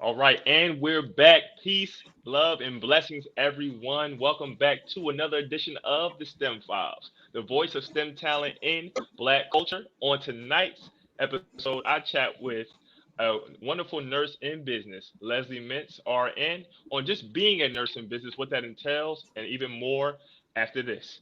All right, and we're back. Peace, love, and blessings, everyone. Welcome back to another edition of the STEM Files, the voice of STEM talent in Black culture. On tonight's episode, I chat with a wonderful nurse in business, Leslie Mintz, RN, on just being a nurse in business, what that entails, and even more after this.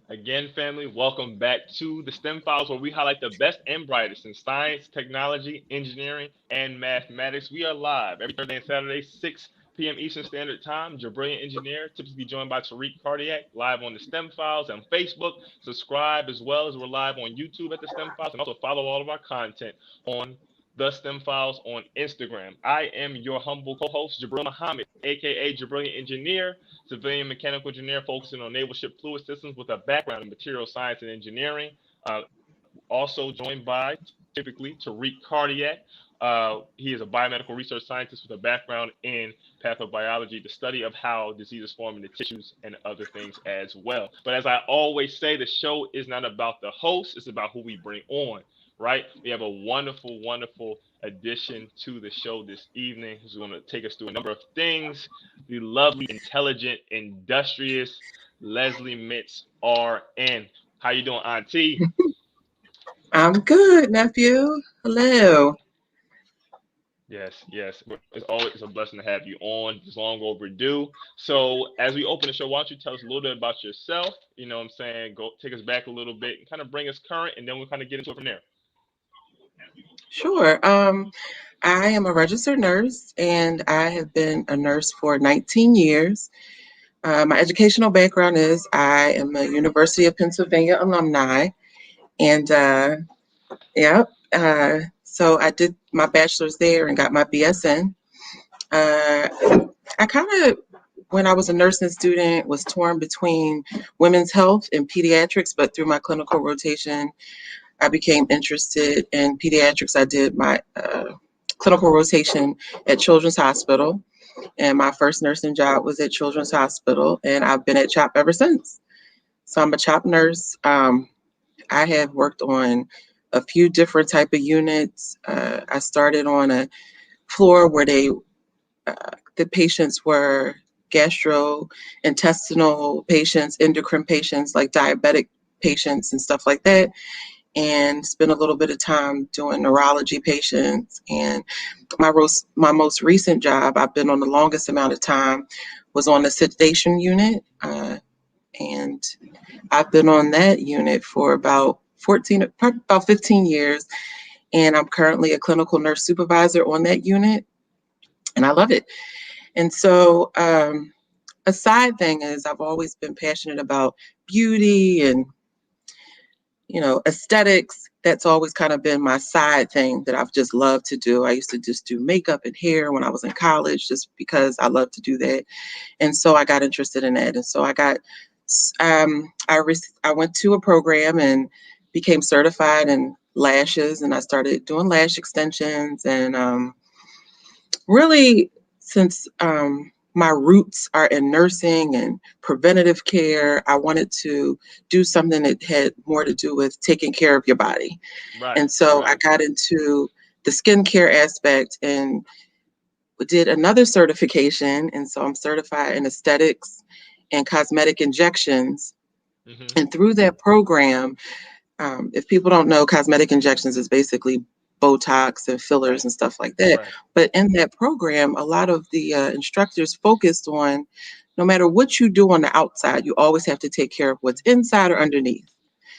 Again, family, welcome back to the STEM Files, where we highlight the best and brightest in science, technology, engineering, and mathematics. We are live every Thursday and Saturday, 6 p.m. Eastern Standard Time. Your brilliant engineer, typically joined by Tariq Cardiac, live on the STEM Files on Facebook. Subscribe as well as we're live on YouTube at the STEM Files, and also follow all of our content on the STEM Files on Instagram. I am your humble co-host, Jabril Muhammad, aka Jabrilliant Engineer, civilian mechanical engineer focusing on naval ship fluid systems with a background in material science and engineering. Also joined by, typically, Tariq Cardiac. He is a biomedical research scientist with a background in pathobiology, the study of how diseases form in the tissues and other things as well. But as I always say, the show is not about the host, it's about who we bring on, right? We have a wonderful, wonderful addition to the show this evening who's going to take us through a number of things. The lovely, intelligent, industrious Leslie Mintz, RN. How you doing, Auntie? I'm good, nephew. Hello. Yes, yes. It's always a blessing to have you on. It's long overdue. So as we open the show, why don't you tell us a little bit about yourself? You know what I'm saying? Go take us back a little bit and kind of bring us current, and then we'll kind of get into it from there. Sure. I am a registered nurse, and I have been a nurse for 19 years. My educational background is I am a University of Pennsylvania alumni, and yeah, so I did my bachelor's there and got my BSN. Uh, I kind of, when I was a nursing student, was torn between women's health and pediatrics, but through my clinical rotation, I became interested in pediatrics. I did my clinical rotation at Children's Hospital, and my first nursing job was at Children's Hospital, and I've been at CHOP ever since. So I'm a CHOP nurse. I have worked on a few different type of units. I started on a floor where the patients were gastrointestinal patients, endocrine patients, like diabetic patients and stuff like that, and spent a little bit of time doing neurology patients. And my most recent job, I've been on the longest amount of time, was on the sedation unit. And I've been on that unit for about 15 years. And I'm currently a clinical nurse supervisor on that unit. And I love it. And so a side thing is I've always been passionate about beauty and aesthetics. That's always kind of been my side thing that I've just loved to do. I used to just do makeup and hair when I was in college, just because I love to do that. And so I got interested in that. And so I went to a program and became certified in lashes, and I started doing lash extensions. And really, since my roots are in nursing and preventative care, I wanted to do something that had more to do with taking care of your body. Right. And so right. I got into the skincare aspect and did another certification. And so I'm certified in aesthetics and cosmetic injections. Mm-hmm. And through that program, if people don't know, cosmetic injections is basically Botox and fillers and stuff like that. Right. But in that program, a lot of the instructors focused on, no matter what you do on the outside, you always have to take care of what's inside or underneath.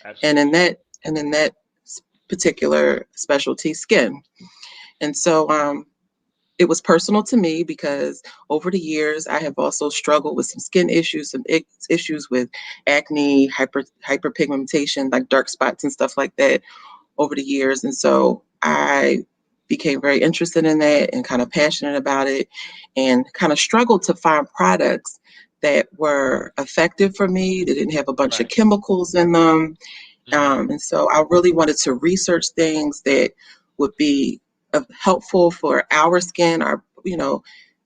Absolutely. And in that particular specialty, skin. And so it was personal to me because over the years, I have also struggled with some skin issues, some issues with acne, hyperpigmentation, like dark spots and stuff like that over the years. And so I became very interested in that and kind of passionate about it, and kind of struggled to find products that were effective for me. They didn't have a bunch of chemicals in them. Mm-hmm. And so I really wanted to research things that would be helpful for our skin, our,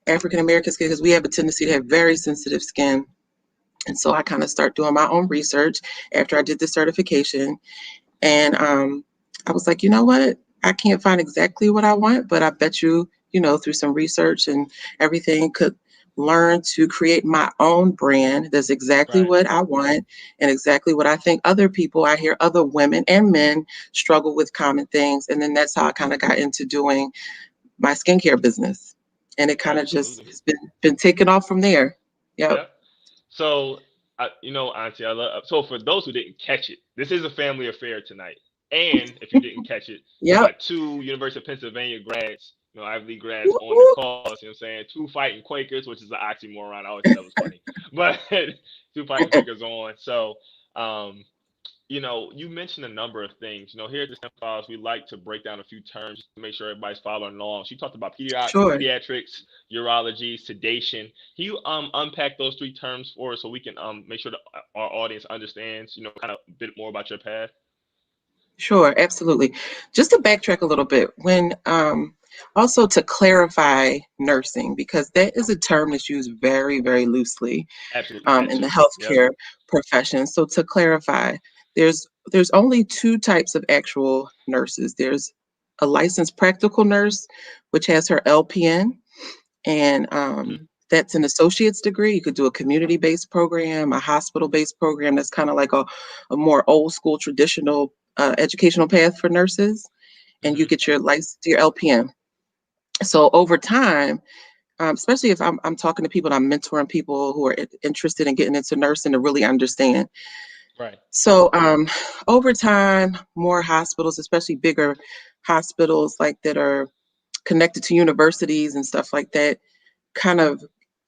African American skin, because we have a tendency to have very sensitive skin. And so I kind of start doing my own research after I did the certification. And I was like, you know what? I can't find exactly what I want, but I bet you, through some research and everything, could learn to create my own brand that's exactly Right. what I want and exactly what I think other people, I hear other women and men struggle with common things. And then that's how I kind of got into doing my skincare business. And it kind of just Absolutely. has been taken off from there. Yep. Yep. So, Auntie, I love. So, for those who didn't catch it, this is a family affair tonight. And if you didn't catch it, we Yep. got two University of Pennsylvania grads, Ivy League grads Whoop, on the whoop. call. You know what I'm saying? Two fighting Quakers, which is an oxymoron. I always thought that was funny. But two fighting Quakers on. So, um, you mentioned a number of things. Here at the STEM Files, we like to break down a few terms to make sure everybody's following along. She talked about Sure. pediatrics, urology, sedation. Can you unpack those three terms for us so we can make sure that our audience understands, kind of a bit more about your path? Sure, absolutely. Just to backtrack a little bit, when also to clarify nursing, because that is a term that's used very, very loosely Absolutely, had in the to. Yep. healthcare profession. So to clarify, there's only two types of actual nurses. There's a licensed practical nurse, which has her LPN, and Mhm. that's an associate's degree. You could do a community-based program, a hospital-based program. That's kind of like a more old school traditional educational path for nurses, and you Mhm. get your license, your LPN. So over time, especially if I'm talking to people and I'm mentoring people who are interested in getting into nursing to really understand. Right. So over time, more hospitals, especially bigger hospitals like that are connected to universities and stuff like that, kind of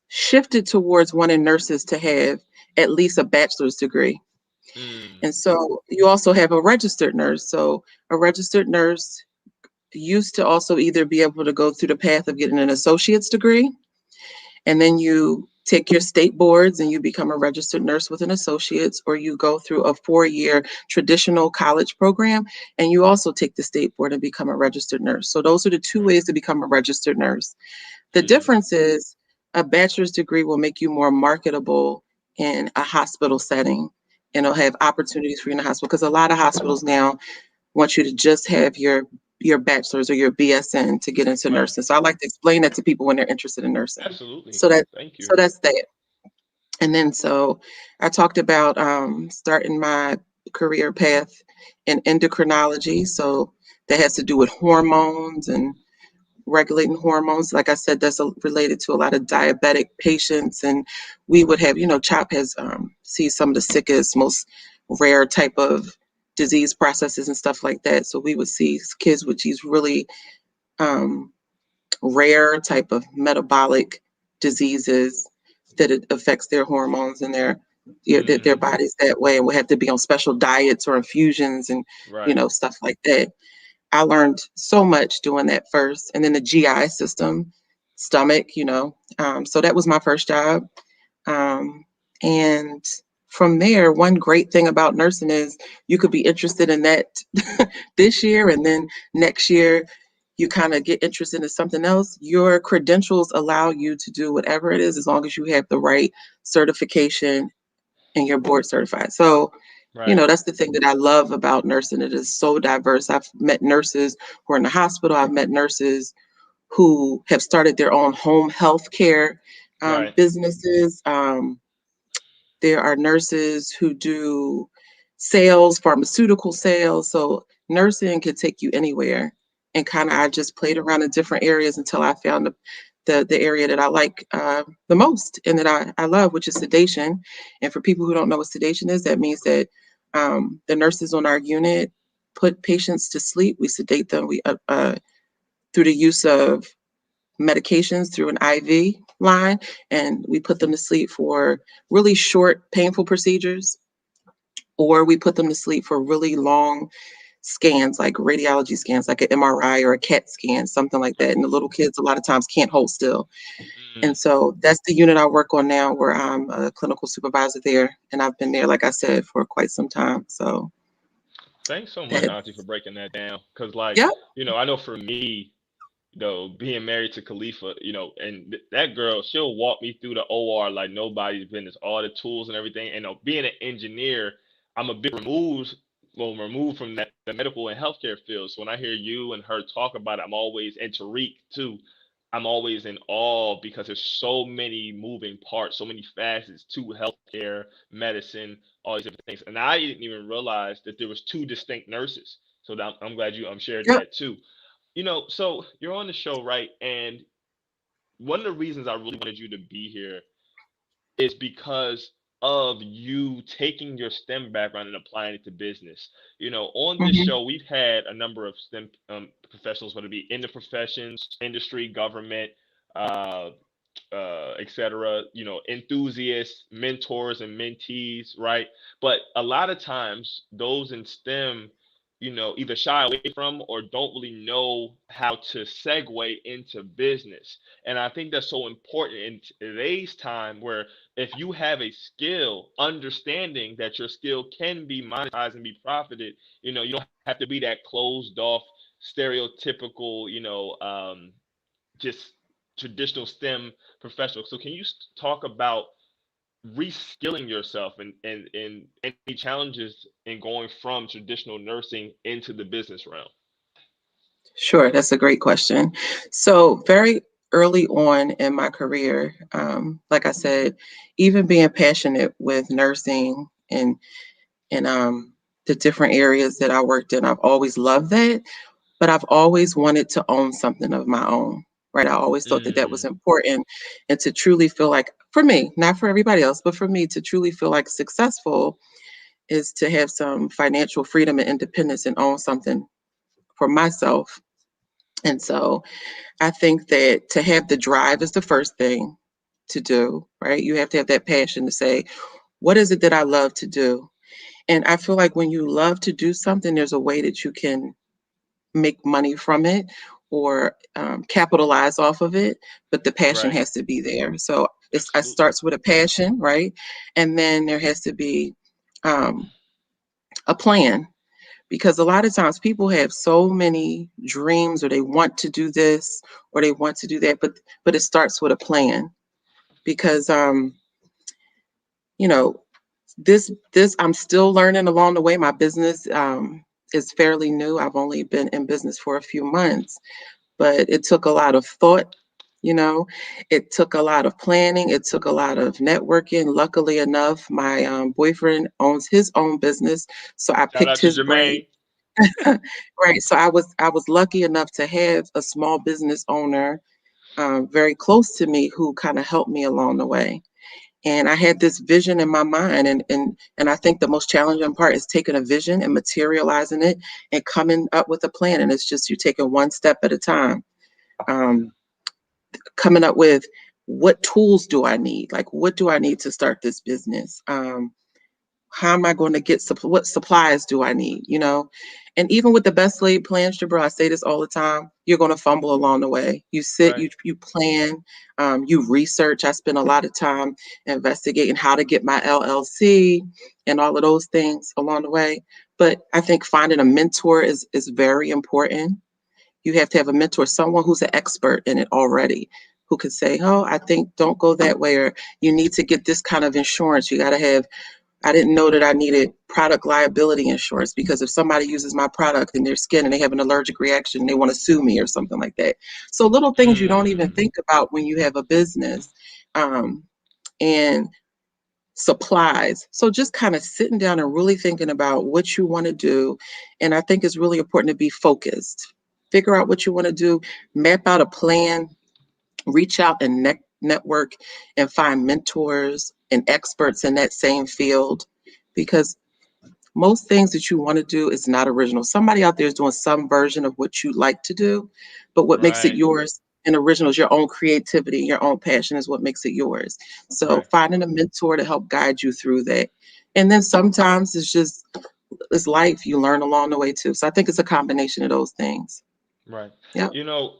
shifted towards wanting nurses to have at least a bachelor's degree. Mm. And so you also have a registered nurse. So a registered nurse used to also either be able to go through the path of getting an associate's degree, and then you take your state boards and you become a registered nurse with an associate's, or you go through a 4-year traditional college program and you also take the state board and become a registered nurse. So those are the two Right. ways to become a registered nurse. The Mm. difference is a bachelor's degree will make you more marketable in a hospital setting, and it'll have opportunities for you in the hospital, because a lot of hospitals now want you to just have your bachelor's or your BSN to get into Right. nursing. So I like to explain that to people when they're interested in nursing. Absolutely. So that Thank so you. that's that. And then so I talked about starting my career path in endocrinology. So that has to do with hormones and regulating hormones. Like I said, that's related to a lot of diabetic patients. And we would have, CHOP has sees some of the sickest, most rare type of disease processes and stuff like that. So we would see kids with these really um, rare type of metabolic diseases that it affects their hormones and their Mm. bodies that way, and would have to be on special diets or infusions and Right. stuff like that. I learned so much doing that first, and then the GI system, stomach, so that was my first job. Um, and from there, one great thing about nursing is you could be interested in that this year, and then next year you kind of get interested in something else. Your credentials allow you to do whatever it is as long as you have the right certification and you're board certified. So, Right. that's the thing that I love about nursing. It is so diverse. I've met nurses who are in the hospital. I've met nurses who have started their own home health care Right. businesses. There are nurses who do sales, pharmaceutical sales. So nursing can take you anywhere. And kind of I Mm. just played around in different areas until I found the area that I like the most and that I love, which is sedation. And for people who don't know what sedation is, that means that the nurses on our unit put patients to sleep. We sedate them. We through the use of medications through an IV line, and we put them to sleep for really short, painful procedures, or we put them to sleep for really long scans, like radiology scans, like an MRI or a CAT scan, something like that. And the little kids a lot of times can't hold still. Mm. And so that's the unit I work on now, where I'm a clinical supervisor there. And I've been there, like I said, for quite some time. So Thanks so much, That, Auntie, for breaking that down. Because, like, yep, I know for me, being married to Khalifa, and that girl, she'll walk me through the OR like nobody's business, all the tools and everything. And being an engineer, I'm a bit removed from that the medical and healthcare field. So when I hear you and her talk about it, I'm always, and Tariq too, I'm always in awe because there's so many moving parts, so many facets to healthcare, medicine, all these different things. And I didn't even realize that there was two distinct nurses. So I'm glad you shared yep, that too. So you're on the show, right? And one of the reasons I really wanted you to be here is because of you taking your STEM background and applying it to business. On this hmm show, we've had a number of STEM professionals, whether it be in the professions, industry, government, uh, etc. Enthusiasts, mentors, and mentees, right? But a lot of times, those in STEM, either shy away from or don't really know how to segue into business. And I think that's so important in today's time, where if you have a skill, understanding that your skill can be monetized and be profited, you don't have to be that closed off, stereotypical, just traditional STEM professional. So can you talk about reskilling yourself and any challenges in going from traditional nursing into the business realm? sure. That's a great question. So, very early on in my career, like I said, even being passionate with nursing and the different areas that I worked in, I've always loved that. But I've always wanted to own something of my own, right? I always thought that that was Mm, important, and to truly feel like, for me, not for everybody else, but for me, to truly feel like successful is to have some financial freedom and independence and own something for myself. And so I think that to have the drive is the first thing to do, right? You have to have that passion to say, what is it that I love to do? And I feel like when you love to do something, there's a way that you can make money from it or capitalize off of it, but the passion right. has to be there. So it Absolutely. starts with a passion, right? And then there has to be um, a plan, because a lot of times people have so many dreams, or they want to do this or they want to do that, but it starts with a plan. Because you know this I'm still learning along the way. My business is fairly new. I've only been in business for a few months, but it took a lot of thought, you know, it took a lot of planning, it took a lot of networking. Luckily enough, my boyfriend owns his own business, so I Shout picked out to his brain. Jermaine. Right, so I was lucky enough to have a small business owner very close to me who kind of helped me along the way. And I had this vision in my mind, and I think the most challenging part is taking a vision and materializing it and coming up with a plan. And it's just you taking one step at a time. Um, Coming up with, what tools do I need? Like, what do I need to start this business? How am I going to get what supplies do I need? And even with the best laid plans, Jabra, I say this all the time, you're going to fumble along the way. You sit, Right. you plan, you research. I spend a lot of time investigating how to get my LLC and all of those things along the way. But I think finding a mentor is very important. You have to have a mentor, someone who's an expert in it already, who could say, oh, I think don't go that way, or you need to get this kind of insurance. You got to have, I didn't know that I needed product liability insurance, because if somebody uses my product in their skin and they have an allergic reaction, they want to sue me or something like that. So little things you don't even Mm, think about when you have a business. And supplies. So just kind of sitting down and really thinking about what you want to do. And I think it's really important to be focused. Figure out what you want to do, map out a plan, reach out and network and find mentors and experts in that same field, because most things that you want to do is not original. Somebody out there is doing some version of what you like to do, but what makes it right. yours and original is your own creativity, your own passion is what makes it yours. So Right. finding a mentor to help guide you through that. And then sometimes it's life. You learn along the way too. So I think it's a combination of those things. Right. Yep. You know,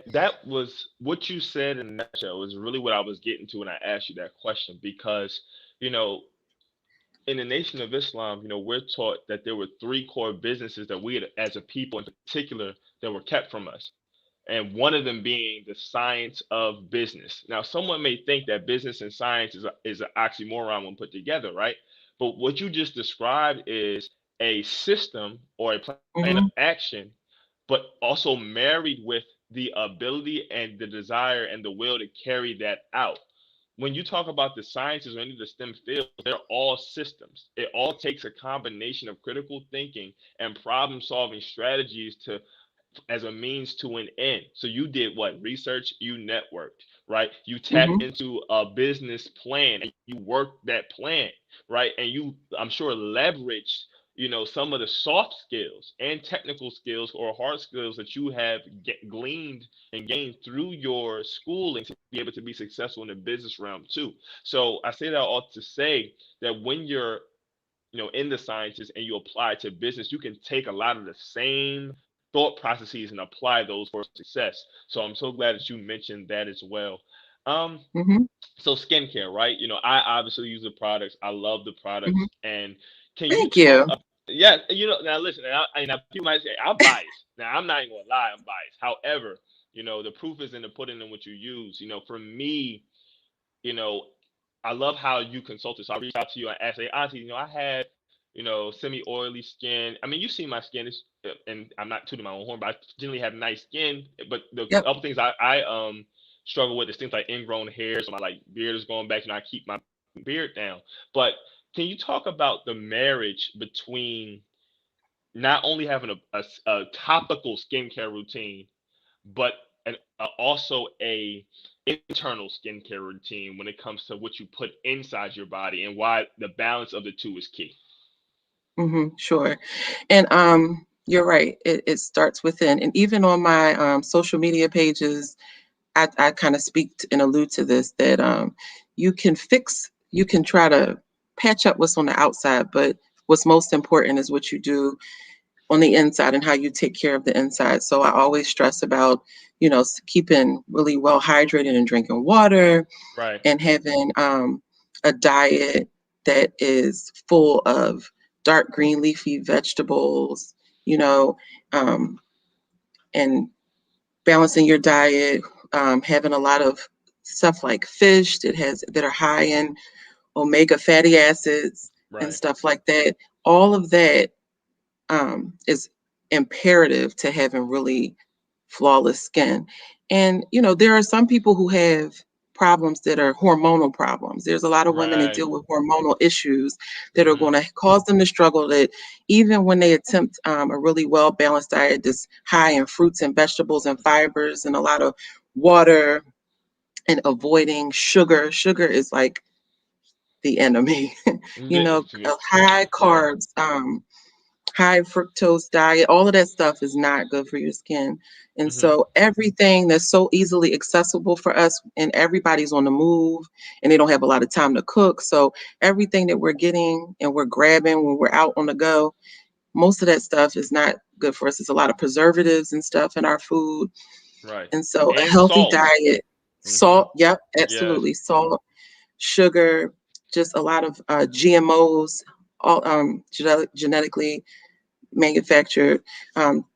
that was what you said in a nutshell, was really what I was getting to when I asked you that question, because, you know, in the Nation of Islam, we're taught that there were three core businesses that we, as a people in particular, that were kept from us. And one of them being the science of business. Now, someone may think that business and science is an oxymoron when put together, right? But what you just described is a system or a plan of Hmm. action, but also married with the ability and the desire and the will to carry that out. When you talk about the sciences or any of the STEM fields, they're all systems. It all takes a combination of critical thinking and problem solving strategies to as a means to an end. So you did what? Research, you networked, right? You tapped Hmm. into a business plan and you worked that plan, right? And you, I'm sure, leveraged, some of the soft skills and technical skills or hard skills that you have gleaned and gained through your schooling to be able to be successful in the business realm too. So I say that all to say that when you're in the sciences and you apply to business, you can take a lot of the same thought processes and apply those for success. So I'm so glad that you mentioned that as well. Um, Hmm. so skincare, right? I obviously use the products. I love the Hmm. products. And can you Thank talk? you. Yeah, now listen. Now people might say I'm biased. Now I'm not even gonna lie, I'm biased. However, the proof is in the pudding and what you use. For me, you know, I love how you consulted. So I reached out to you and asked, hey, Auntie, I have, semi oily skin. I mean, you see my skin, and I'm not tooting my own horn, but I generally have nice skin. But the Yep. other things I struggle with is things like ingrown hairs. So my like beard is going back, and I keep my beard down. But can you talk about the marriage between not only having a topical skincare routine, but also a internal skincare routine when it comes to what you put inside your body and why the balance of the two is key. Hmm. Sure. And you're right. It starts within. And even on my social media pages, I kind of speak and allude to this that you can try to patch up what's on the outside, but what's most important is what you do on the inside and how you take care of the inside. So I always stress about, keeping really well hydrated and drinking water Right. and having a diet that is full of dark green leafy vegetables, you know, um, and balancing your diet, having a lot of stuff like fish that are high in omega fatty acids and Right. stuff like that. All of that is imperative to having really flawless skin. And there are some people who have problems that are hormonal problems. There's a lot of women that Right. deal with hormonal issues that are Mhm. going to cause them to struggle, that even when they attempt a really well balanced diet that's high in fruits and vegetables and fibers and a lot of water and avoiding sugar. Sugar is like the enemy. High Yeah. carbs, high fructose diet, all of that stuff is not good for your skin. And Mhm. so everything that's so easily accessible for us, and everybody's on the move and they don't have a lot of time to cook. So everything that we're getting and we're grabbing when we're out on the go, most of that stuff is not good for us. There's a lot of preservatives and stuff in our food. Right. And so a And healthy salt. diet, Mhm. salt, yep, Yes. absolutely. Salt, sugar, just a lot of GMOs, all genetically manufactured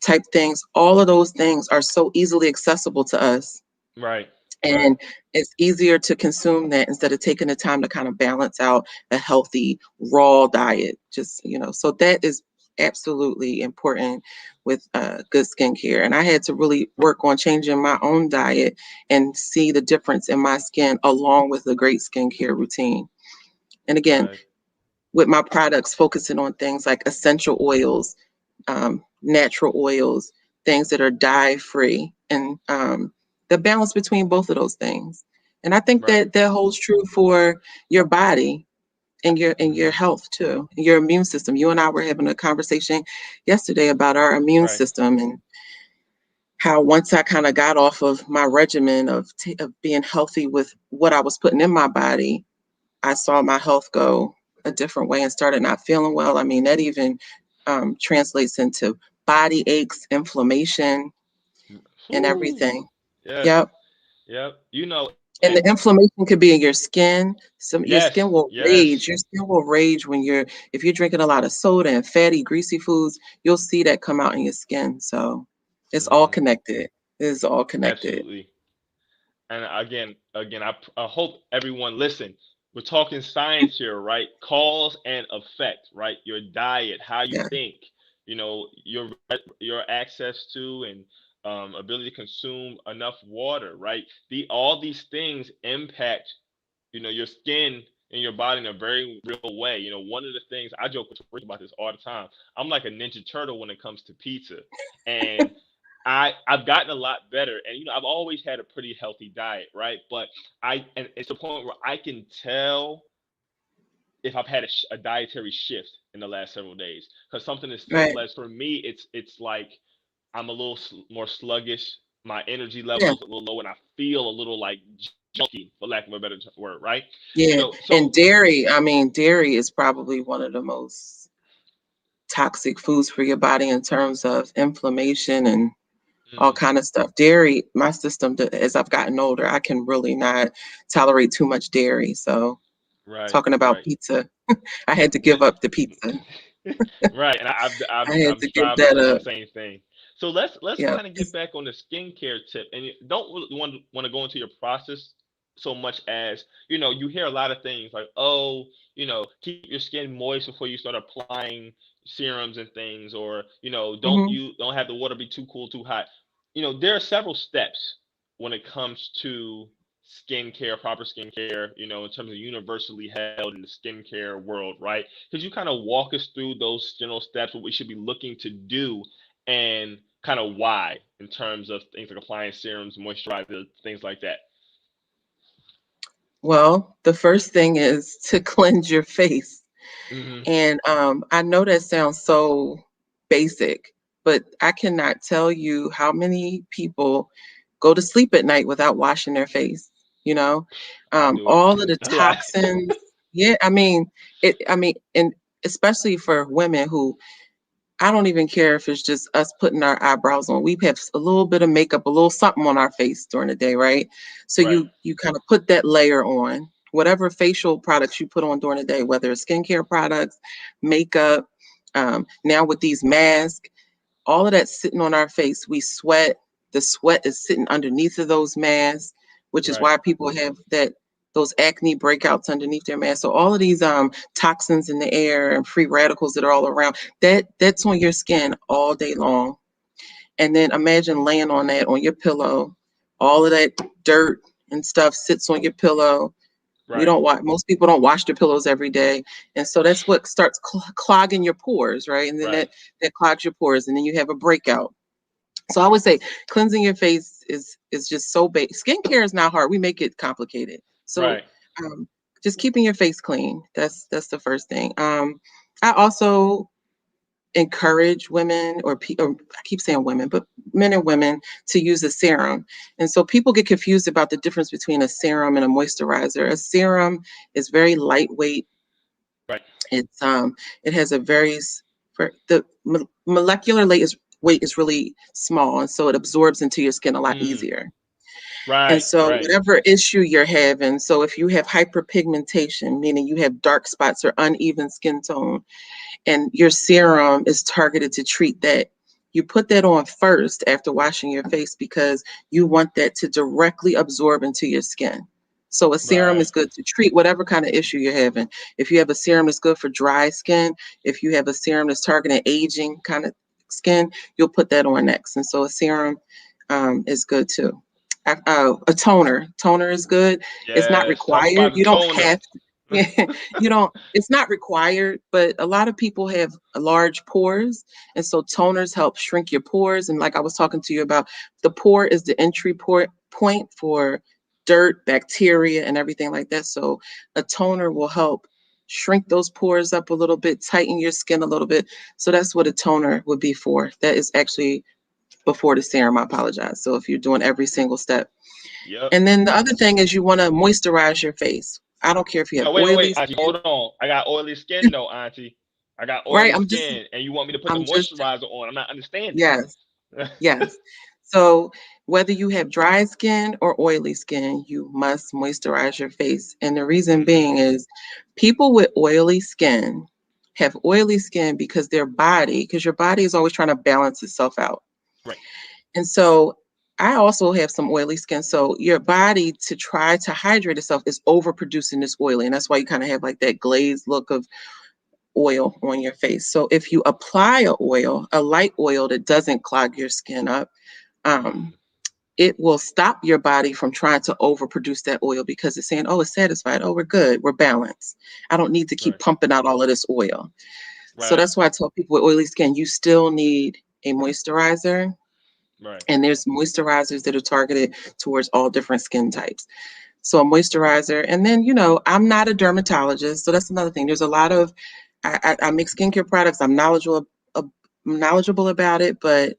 type things. All of those things are so easily accessible to us. Right. Right. And it's easier to consume that instead of taking the time to kind of balance out a healthy raw diet. So that is absolutely important with good skincare. And I had to really work on changing my own diet and see the difference in my skin along with a great skincare routine. And again, Right. with my products, focusing on things like essential oils, natural oils, things that are dye free, and the balance between both of those things. And I think Right. that that holds true for your body and your Mhm. health too, and your immune system. You and I were having a conversation yesterday about our immune Right. system and how once I kind of got off of my regimen of being healthy with what I was putting in my body, I saw my health go a different way and started not feeling well. I mean, that even translates into body aches, inflammation, and Whew. everything. Yes. Yep. Yep. And the inflammation could be in your skin. Your Yes, skin will rage. yes. Your skin will rage when if you're drinking a lot of soda and fatty, greasy foods, you'll see that come out in your skin. So it's all Hmm. connected. It's all connected. Absolutely. And again, I hope everyone listen. We're talking science here, right? Cause and effect, right? Your diet, how you Yeah. think, your access to and ability to consume enough water, right? All these things impact, your skin and your body in a very real way. One of the things I joke with Rick about this all the time. I'm like a Ninja Turtle when it comes to pizza, and I've gotten a lot better, and I've always had a pretty healthy diet, right? But and it's the point where I can tell if I've had a dietary shift in the last several days, because something as Right. simple as, for me, it's like I'm a little more sluggish. My energy Yeah. levels a little low, and I feel a little like junky, for lack of a better word, right? Yeah. So And dairy, I mean, dairy is probably one of the most toxic foods for your body in terms of inflammation and all mm, kind of stuff. Dairy, my system, as I've gotten older, I can really not tolerate too much dairy. So right, talking about right. pizza, I had to give This, up the pizza. right, and I had I'm to give striving that to do the up. same thing. So let's Yeah. kind of get back on the skincare tip, and you don't really want to go into your process so much as, you hear a lot of things like, oh, keep your skin moist before you start applying serums and things, or Hmm. don't have the water be too cool, too hot. There are several steps when it comes to skincare, proper skincare, in terms of universally held in the skincare world, right? Could you kind of walk us through those general steps, what we should be looking to do, and kind of why, in terms of things like applying serums, moisturizers, things like that? Well, the first thing is to cleanse your face. Hmm. And I know that sounds so basic, but I cannot tell you how many people go to sleep at night without washing their face. You know, I do it all of the a lot. toxins. Yeah, I mean it. I mean, and especially for women who I don't even care if it's just us putting our eyebrows on. We have a little bit of makeup, a little something on our face during the day, right? So Right, you kind of put that layer on, whatever facial products you put on during the day, whether it's skincare products, makeup, now with these masks, all of that sitting on our face. We sweat. The sweat is sitting underneath of those masks, which is right, why people have those acne breakouts underneath their mask. So all of these toxins in the air and free radicals that are all around, that's on your skin all day long. And then imagine laying on that on your pillow. All of that dirt and stuff sits on your pillow. We right, don't wash. Most people don't wash their pillows every day, and so that's what starts clogging your pores, right? And then right, that clogs your pores, and then you have a breakout. So I would say cleansing your face is just so basic. Skincare is not hard. We make it complicated. So right. um, just keeping your face clean. That's the first thing. I also encourage women or I keep saying women, but men and women to use a serum. And so people get confused about the difference between a serum and a moisturizer. A serum is very lightweight. Right. It's it has a very the molecular weight is really small, and so it absorbs into your skin a lot Mm, easier. And right, so right, whatever issue you're having, so if you have hyperpigmentation, meaning you have dark spots or uneven skin tone, and your serum is targeted to treat that. You put that on first after washing your face because you want that to directly absorb into your skin. So a serum right, is good to treat whatever kind of issue you're having. If you have a serum that's good for dry skin, if you have a serum that's targeting aging kind of skin, you'll put that on next. And so a serum is good too. A toner is good. It's not yes. Talk required. about the You don't toner. have to. Yeah, you don't. It's not required, but a lot of people have large pores, and so toners help shrink your pores. And like I was talking to you about, the pore is the entry point for dirt, bacteria, and everything like that. So a toner will help shrink those pores up a little bit, tighten your skin a little bit. So that's what a toner would be for. That is actually before the serum. I apologize. So if you're doing every single step. Yep. And then the other thing is you want to moisturize your face. I don't care if you have No, wait, oily Auntie. skin, Hold on. I got oily skin, though, Auntie. I got right? oily skin, and you want me to put the I'm just, moisturizer on? I'm not understanding. yes, yes. So whether you have dry skin or oily skin, you must moisturize your face. And the reason Mm-hmm. being is people with oily skin have oily skin because because your body is always trying to balance itself out. Right. And so I also have some oily skin. So your body, to try to hydrate itself, is overproducing this oily. And that's why you kind of have like that glazed look of oil on your face. So if you apply a light oil that doesn't clog your skin up, um, Mm. it will stop your body from trying to overproduce that oil because it's saying, oh, it's satisfied. Oh, we're good. We're balanced. I don't need to keep Right. pumping out all of this oil. So Right. that's why I tell people with oily skin, you still need a moisturizer. Right. And there's moisturizers that are targeted towards all different skin types. So a moisturizer. And then, I'm not a dermatologist. So that's another thing. There's a lot of, I make skincare products. I'm knowledgeable about it. But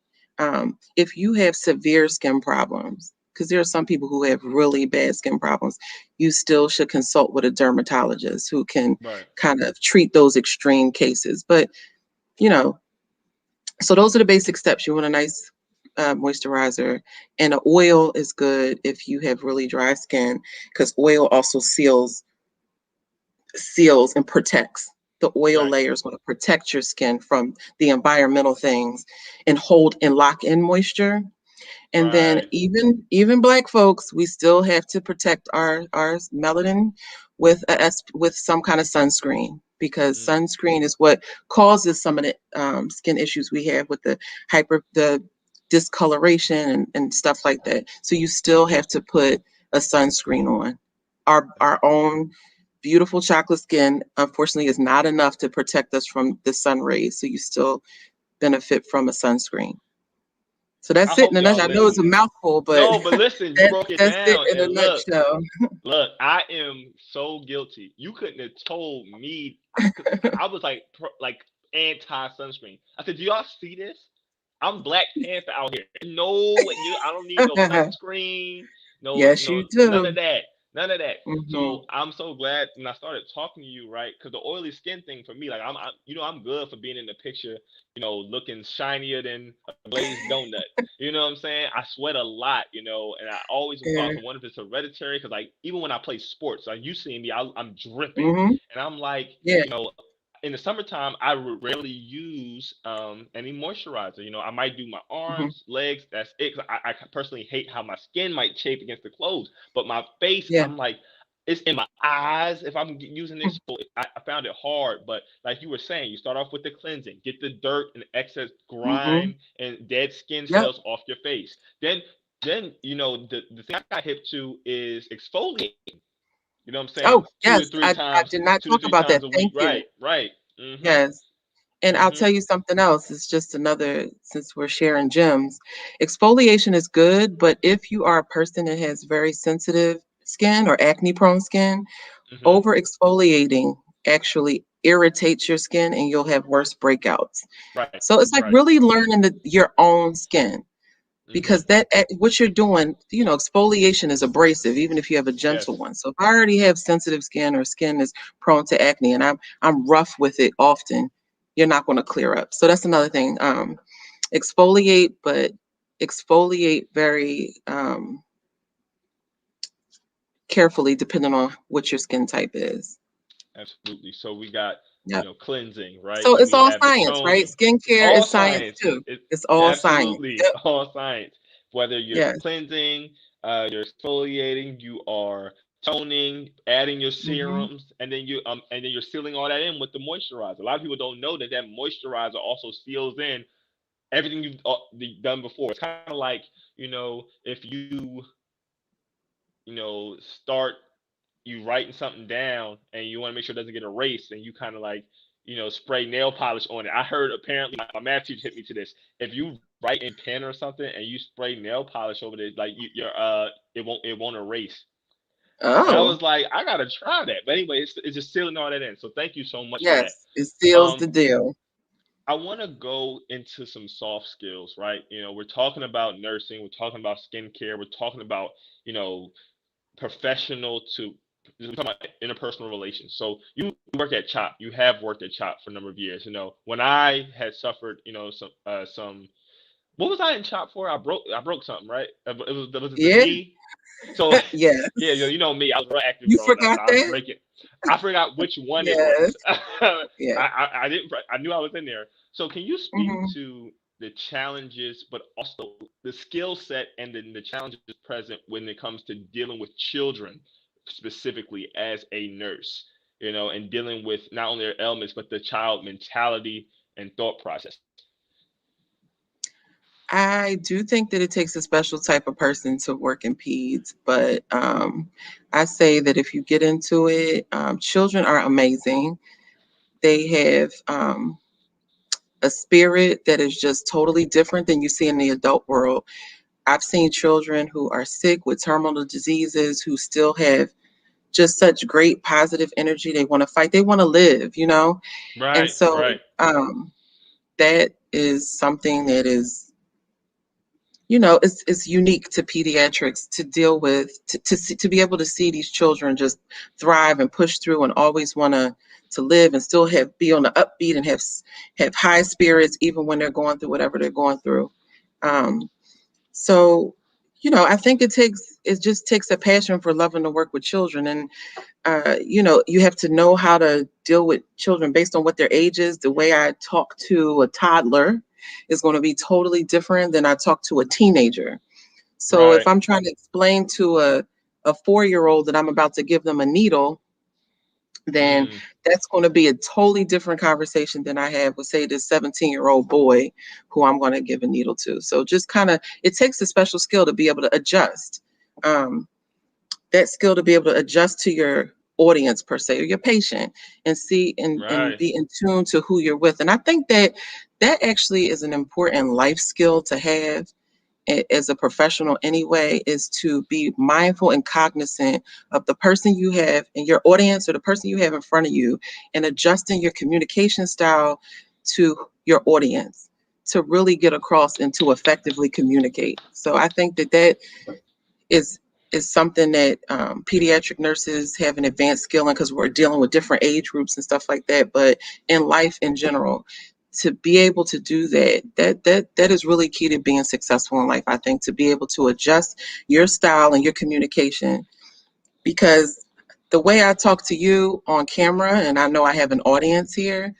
if you have severe skin problems, because there are some people who have really bad skin problems, you still should consult with a dermatologist who can Right. kind of treat those extreme cases. But, you know, so those are the basic steps. You want a nice moisturizer, and an oil is good if you have really dry skin because oil also seals and protects. The oil Right. layer is going to protect your skin from the environmental things and hold and lock in moisture. And then Right. even black folks, we still have to protect our melanin with some kind of sunscreen, because Mm. sunscreen is what causes some of the skin issues we have with the discoloration and stuff like that. So you still have to put a sunscreen on. Our own beautiful chocolate skin, unfortunately, is not enough to protect us from the sun rays. So you still benefit from a sunscreen. So I that's it. hope And y'all I know it's a listening. mouthful, but No, but listen, you that's broke it that's it down, in a and nutshell. look, I am so guilty. You couldn't have told me. I was like, like anti sunscreen. I said, do y'all see this? I'm Black Panther out here. No, I don't need no sunscreen. No, Yes, no, you none do. of that. None of that. Hmm. So I'm so glad when I started talking to you, right? Because the oily skin thing for me, like I'm good for being in the picture, looking shinier than a glazed donut. You know what I'm saying? I sweat a lot, and I always was Yeah. thought, so wonder if it's hereditary. Because like even when I play sports, like you see me, I'm dripping, Hmm. and I'm like, Yeah. in the summertime, I rarely use any moisturizer. I might do my Hmm. arms, legs. That's it. 'Cause I personally hate how my skin might chafe against the clothes, but my face, Yeah. I'm like, it's in my eyes if I'm using this. So I found it hard, but like you were saying, you start off with the cleansing, get the dirt and excess Hmm. grime and dead skin Yep. cells off your face. Then the thing I got hip to is exfoliating. You know what I'm saying? Oh, yes. I did not Two to talk three about that. times a week. Thank you. Right, right. Mhm, Yes. And I'll mhm, tell you something else. It's just another, since we're sharing gems. Exfoliation is good, but if you are a person that has very sensitive skin or acne prone skin, mhm. over exfoliating actually irritates your skin and you'll have worse breakouts. Right, So it's like right. really learning your own skin, Mhm. because what you're doing, exfoliation is abrasive, even if you have a gentle Yes. one. So if I already have sensitive skin or skin is prone to acne and I'm rough with it often, you're not going to clear up. So that's another thing. Exfoliate, but exfoliate very carefully depending on what your skin type is. Absolutely. So we got, Yep. cleansing, right? So it's We all have the science, right? toning. It's Skincare all is science science. too. It It's all science. absolutely Yep. all science. Whether you're Yes. cleansing, you're exfoliating, you are toning, adding your Hmm. serums, and then you're sealing all that in with the moisturizer. A lot of people don't know that moisturizer also seals in everything you've done before. It's kind of like, if start you writing something down and you want to make sure it doesn't get erased, and you kind of like spray nail polish on it. I heard apparently my math teacher hit me to this. If you write in pen or something and you spray nail polish over it, like it won't erase. And I Oh, was like, I gotta try that. But anyway, it's just sealing all that in. So thank you so much for that. yes. It seals um the deal. I want to go into some soft skills, right? We're talking about nursing, we're talking about skincare, we're talking about you know professional to we're talking about interpersonal relations. So you work at CHOP. You have worked at CHOP for a number of years. When I had suffered, some what was I in chop for? I broke something, right? Was it the Yeah, knee? So yeah. yeah, you know me, I was real active You growing up, forgot so I was that? breaking. I forgot which one it Yes. was. I, Yeah. I didn't. I knew I was in there. So can you speak Hmm. to the challenges, but also the skill set and then the challenges present when it comes to dealing with children, specifically as a nurse, and dealing with not only their ailments but the child mentality and thought process. I do think that it takes a special type of person to work in peds, but I say that if you get into it, children are amazing. They have a spirit that is just totally different than you see in the adult world. I've seen children who are sick with terminal diseases who still have just such great positive energy. They want to fight, they want to live. And Right, so right, that is something that is, it's unique to pediatrics to deal with, to be able to see these children just thrive and push through and always want to live and still be on the upbeat and have high spirits even when they're going through whatever they're going through. Um, so, I think it just takes a passion for loving to work with children. And you have to know how to deal with children based on what their age is. The way I talk to a toddler is going to be totally different than I talk to a teenager. So if right. I'm trying to explain to a 4-year old that I'm about to give them a needle, then Mm, that's going to be a totally different conversation than I have with, say, this 17-year-old boy who I'm going to give a needle to. So just kind of, it takes a special skill to be able to adjust. Um, that skill to be able to adjust to your audience per se or your patient and see and right, be in tune to who you're with. And I think that that actually is an important life skill to have as a professional anyway, is to be mindful and cognizant of the person you have in your audience or the person you have in front of you, and adjusting your communication style to your audience to really get across and to effectively communicate. So I think that that is is something that pediatric nurses have an advanced skill in, because we're dealing with different age groups and stuff like that. But in life in general, to be able to do that is really key to being successful in life. I think to be able to adjust your style and your communication, because the way I talk to you on camera, and I know I have an audience here,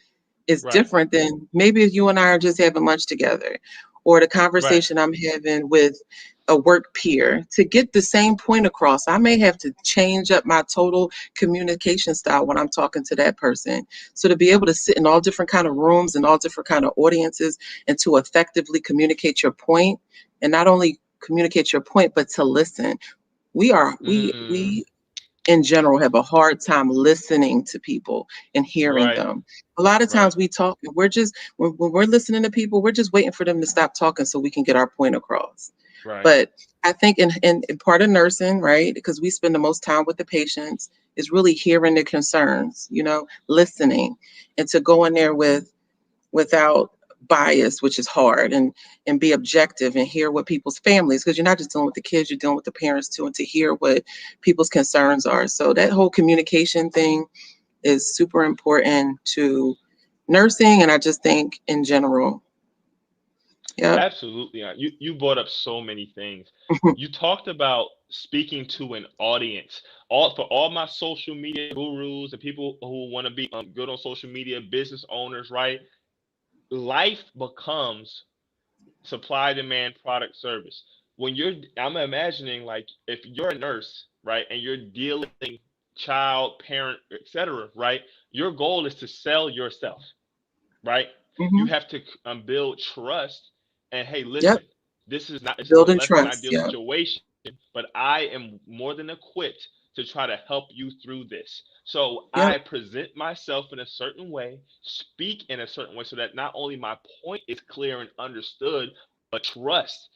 is right, different than maybe if you and I are just having lunch together, or the right, conversation I'm having with a work peer. To get the same point across, I may have to change up my total communication style when I'm talking to that person. So to be able to sit in all different kind of rooms and all different kind of audiences and to effectively communicate your point, and not only communicate your point, but to listen. We are mm, we in general have a hard time listening to people and hearing right, them. A lot of right, times we talk and we're just, when we're listening to people, we're just waiting for them to stop talking so we can get our point across. right. But I think in part of nursing, right, because we spend the most time with the patients, is really hearing their concerns, listening, and to go in there without bias, which is hard, and be objective and hear what people's families, because you're not just dealing with the kids, you're dealing with the parents too, and to hear what people's concerns are. So that whole communication thing is super important to nursing, and I just think in general. Yep. Absolutely. You brought up so many things. You talked about speaking to an audience. For all my social media gurus and people who want to be good on social media, business owners, right? Life becomes supply, demand, product, service. I'm imagining like if you're a nurse, right, and you're dealing child, parent, etc., right? Your goal is to sell yourself, right? You Hmm. have to build trust. And hey, Yep. listen, this is a Building less than trust. ideal Yep. situation, but I am more than equipped to try to help you through this. So Yep. I present myself in a certain way, speak in a certain way, so that not only my point is clear and understood, but trust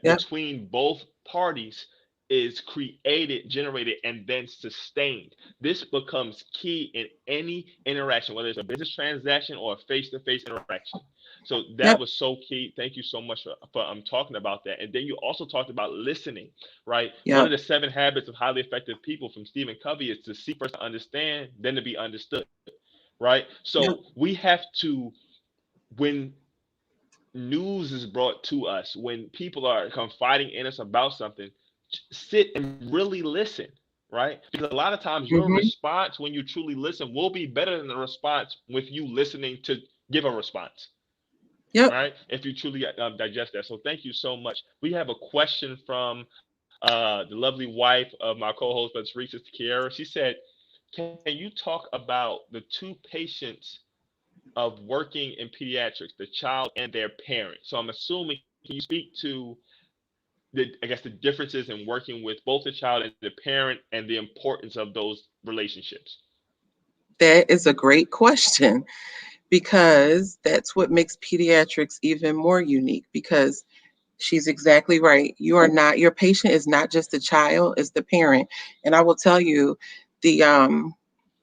Yep. between both parties is created, generated, and then sustained. This becomes key in any interaction, whether it's a business transaction or a face-to-face interaction. So that Yep. was so key. Thank you so much for talking about that. And then you also talked about listening, right? One Yep. of the 7 habits of highly effective people from Stephen Covey is to seek first to understand, then to be understood, right? Yep. So we have to, when news is brought to us, when people are confiding in us about something, sit and really listen, right? Because a lot of times your Hmm. response when you truly listen will be better than the response with you listening to give a response, Yep. right? If you truly digest that. So thank you so much. We have a question from the lovely wife of my co-host, but Teresa Kiera. She said, "Can you talk about the two patients of working in pediatrics, the child and their parent?" So I'm assuming, can you speak to I guess the differences in working with both the child and the parent and the importance of those relationships? That is a great question because that's what makes pediatrics even more unique because she's exactly right. You are not, your patient is not just the child, it's the parent. And I will tell you, the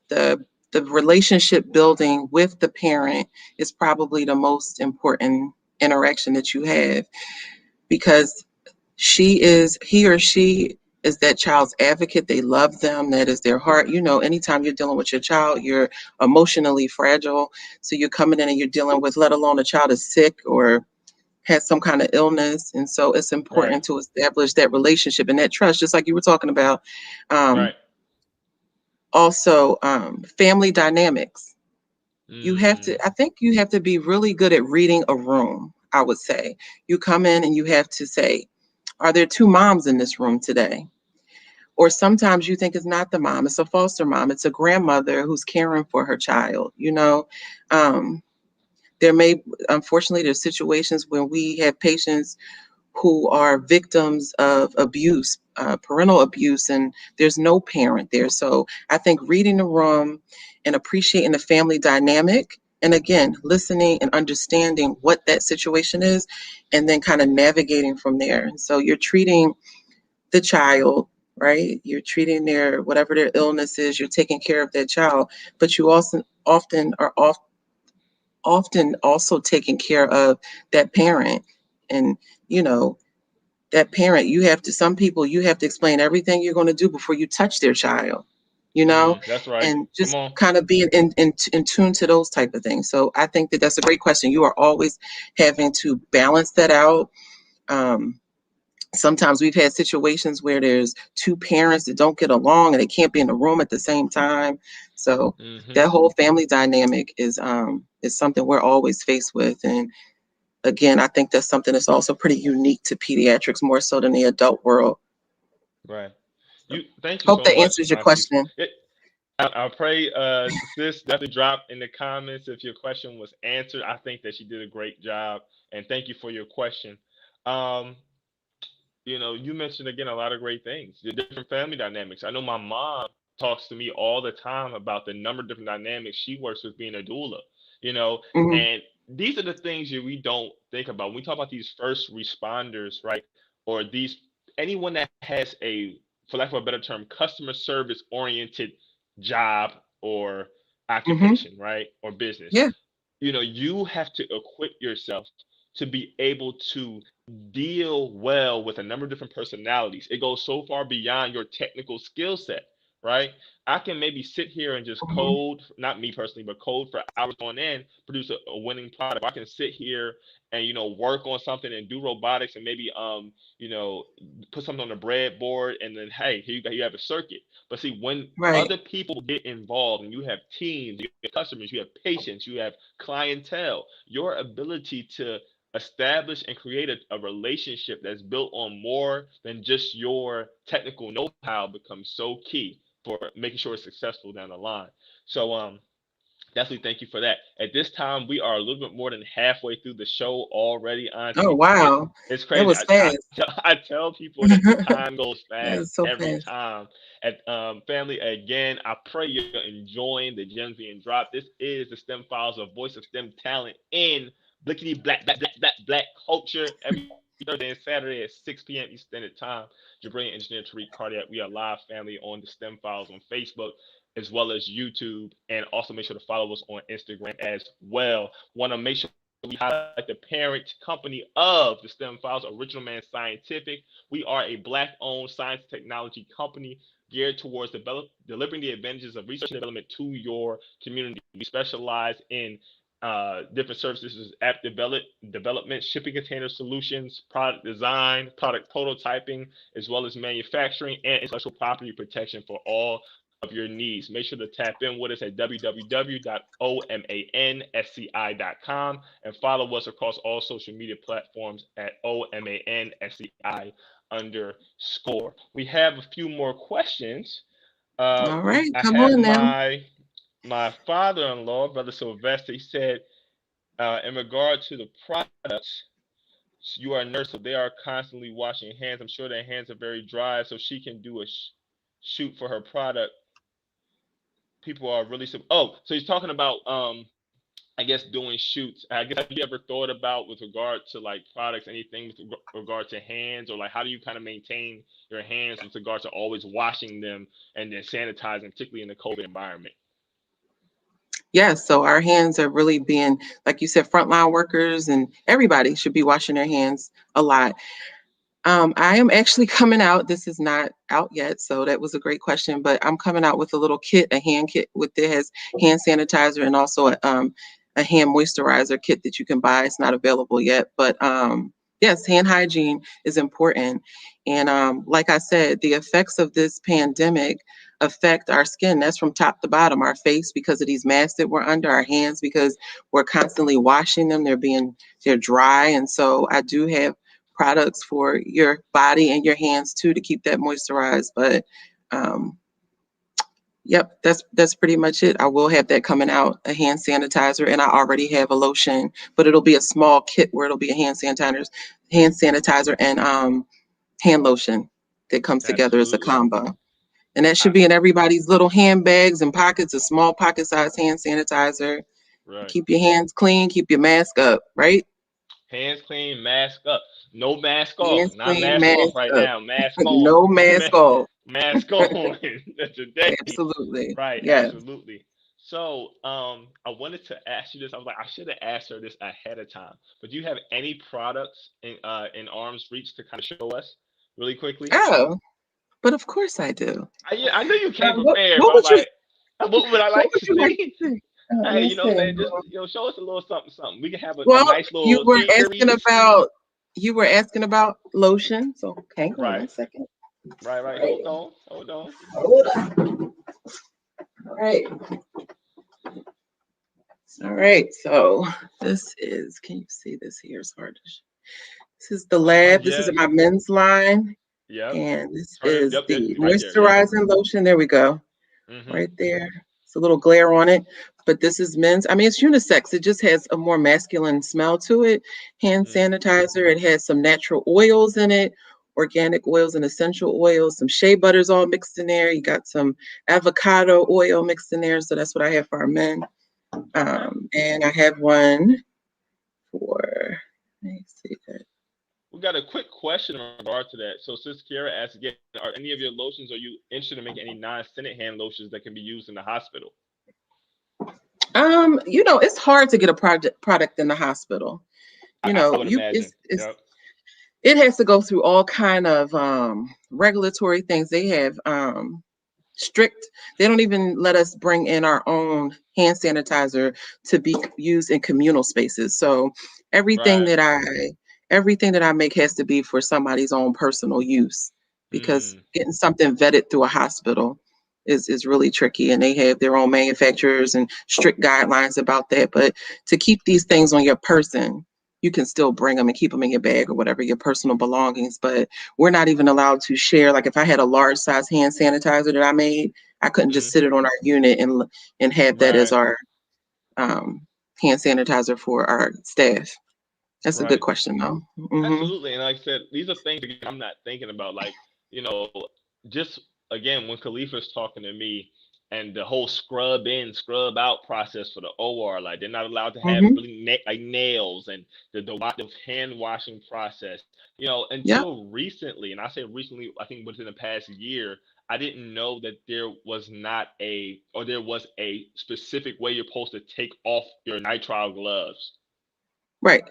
the the relationship building with the parent is probably the most important interaction that you have because he or she is that child's advocate. They love them. That is their heart. You know, anytime you're dealing with your child, you're emotionally fragile. So you're coming in and you're dealing with, let alone a child is sick or has some kind of illness. And so it's Right, important to establish that relationship and that trust, just like you were talking about. Um, right. family dynamics. You have to, Mm, I think you have to be really good at reading a room, I would say. You come in and you have to say, are there two moms in this room today? Or sometimes you think it's not the mom, it's a foster mom, it's a grandmother who's caring for her child, you know. Um, there may, unfortunately, there's situations when we have patients who are victims of abuse, parental abuse, and there's no parent there. So I think reading the room and appreciating the family dynamic, and again, listening and understanding what that situation is, and then kind of navigating from there. So you're treating the child, right? You're treating their whatever their illness is. You're taking care of that child, but you also often also taking care of that parent, and you know that parent, you have to, some people, you have to explain everything you're going to do before you touch their child, you know, that's right. and Come just on. kind of being in tune to those type of things. So I think that that's a great question. You are always having to balance that out. Um, Sometimes we've had situations where there's two parents that don't get along and they can't be in the room at the same time. So Hmm. that whole family dynamic is something we're always faced with. And again, I think that's something that's also pretty unique to pediatrics more so than the adult world. Right. So Thank you hope so that much, answers your Auntie. question. I pray, sis, definitely drop in the comments if your question was answered. I think that she did a great job, and thank you for your question. Um, you mentioned again a lot of great things, the different family dynamics. I know my mom talks to me all the time about the number of different dynamics she works with being a doula, you know, Hmm. and these are the things that we don't think about when we talk about these first responders, right? Or these anyone that has a, for lack of a better term, customer service oriented job or Hmm. occupation, right? Or business. Yeah. You have to equip yourself to be able to deal well with a number of different personalities. It goes so far beyond your technical skill set, right? I can maybe sit here and just Hmm. code, not me personally, but code for hours on end, produce a winning product. I can sit here and work on something and do robotics and maybe you know put something on the breadboard, and then hey, here you have a circuit. But see, when Right. other people get involved and you have teams, you have customers, you have patients, you have clientele, your ability to establish and create a relationship that's built on more than just your technical know-how becomes so key for making sure it's successful down the line. So definitely thank you for that. At this time, we are a little bit more than halfway through the show already, Oh, Auntie. It's wow. it's That crazy. was fast. I tell people that the That time goes fast is so every fast. time. At family, again, I pray you're enjoying the gems being dropped. This is the STEM Files, a voice of STEM talent in blickety black culture every Thursday and Saturday at 6 p.m. Eastern Standard Time. Jabril Engineer Tariq Cardiac. We are live, family, on the STEM Files on Facebook as well as YouTube, and also make sure to follow us on Instagram as well. Want to make sure we highlight the parent company of the STEM Files, Original Man Scientific. We are a Black-owned science and technology company geared towards delivering the advantages of research and development to your community. We specialize in different services, app development, shipping container solutions, product design, product prototyping, as well as manufacturing and intellectual property protection for all of your needs. Make sure to tap in with us at www.omansci.com and follow us across all social media platforms at omansci underscore. We have a few more questions. All right, I come have on now. my father-in-law, Brother Sylvester. He said, in regard to the products, you are a nurse, so they are constantly washing hands. I'm sure their hands are very dry, so she can do a shoot for her product. People are really so he's talking about I guess doing shoots. I guess have you ever thought about with regard to like products, anything with regard to hands, or like how do you kind of maintain your hands with regard to always washing them and then sanitizing, particularly in the COVID environment? Yes, so our hands are really being, like you said, frontline workers, and everybody should be washing their hands a lot. I am actually coming out. This is not out yet, so that was a great question. But I'm coming out with a little kit, a hand kit with that has hand sanitizer and also a hand moisturizer kit that you can buy. It's not available yet, but yes, hand hygiene is important. And like I said, the effects of this pandemic affect our skin. That's from top to bottom. Our face because of these masks that we're under. Our hands because we're constantly washing them. They're dry, and so I do have products for your body and your hands too to keep that moisturized. But um, yep, that's pretty much it. I will have that coming out, a hand sanitizer, and I already have a lotion, but it'll be a small kit where it'll be a hand sanitizer and hand lotion that comes together as a Absolutely. combo. And that I, should be in everybody's little handbags and pockets, a small pocket size hand sanitizer. right. Keep your hands clean, keep your mask up, right? Hands clean, mask up. No mask off. Hands Not clean, mask off mask right up. now. Mask on. No mask off. Mask on. Today. Absolutely. Right, Yes. absolutely. So, I wanted to ask you this. I was like, I should have asked her this ahead of time. But do you have any products in arm's reach to kind of show us really quickly? Oh, but of course I do. Yeah, I know you came What prepared, what but I'm would you like, what would I what like would to you like to see? see? Let Hey, me you know what I'm see. saying? Just show us a little something, something. We can have a Well, nice little series. you were asking about lotion. So hang on Right, one second. right. Right. Hold on. Hold on. All right. All right. So this is, can you see this here? It's hard to This is the lab. This is Yes. my men's line. Yep. And this Turn it. is Yep. the Right there. Yep. moisturizing lotion. There we go. Mhm. Right there. It's a little glare on it, but this is men's. I mean, it's unisex. It just has a more masculine smell to it. Hand Mm. sanitizer. It has some natural oils in it, organic oils and essential oils, some shea butters all mixed in there. You got some avocado oil mixed in there. So that's what I have for our men. Okay. And I have one for, let me see that. We got a quick question in regard to that. So, Sis Kiara asked again, are any of your lotions, are you interested in making any non-scented hand lotions that can be used in the hospital? It's hard to get a product in the hospital. I would imagine. Yep. It has to go through all kind of regulatory things. They have strict. They don't even let us bring in our own hand sanitizer to be used in communal spaces. So everything Right. that I everything that I make has to be for somebody's own personal use, because Mm. getting something vetted through a hospital is really tricky, and they have their own manufacturers and strict guidelines about that. But to keep these things on your person, you can still bring them and keep them in your bag or whatever, your personal belongings. But we're not even allowed to share. Like if I had a large size hand sanitizer that I made, I couldn't just Mhm. sit it on our unit and have that as Right. our um, hand sanitizer for our staff. That's a good Right. question, though. Hmm. Absolutely. And like I said, these are things again I'm not thinking about. Like, you know, just again when Khalifa's talking to me and the whole scrub in, scrub out process for the OR, like they're not allowed to have Hmm. really like nails and the hand washing process. Yep. Until recently, and I say recently, I think within the past year, I didn't know that there was a specific way you're supposed to take off your nitrile gloves. Right.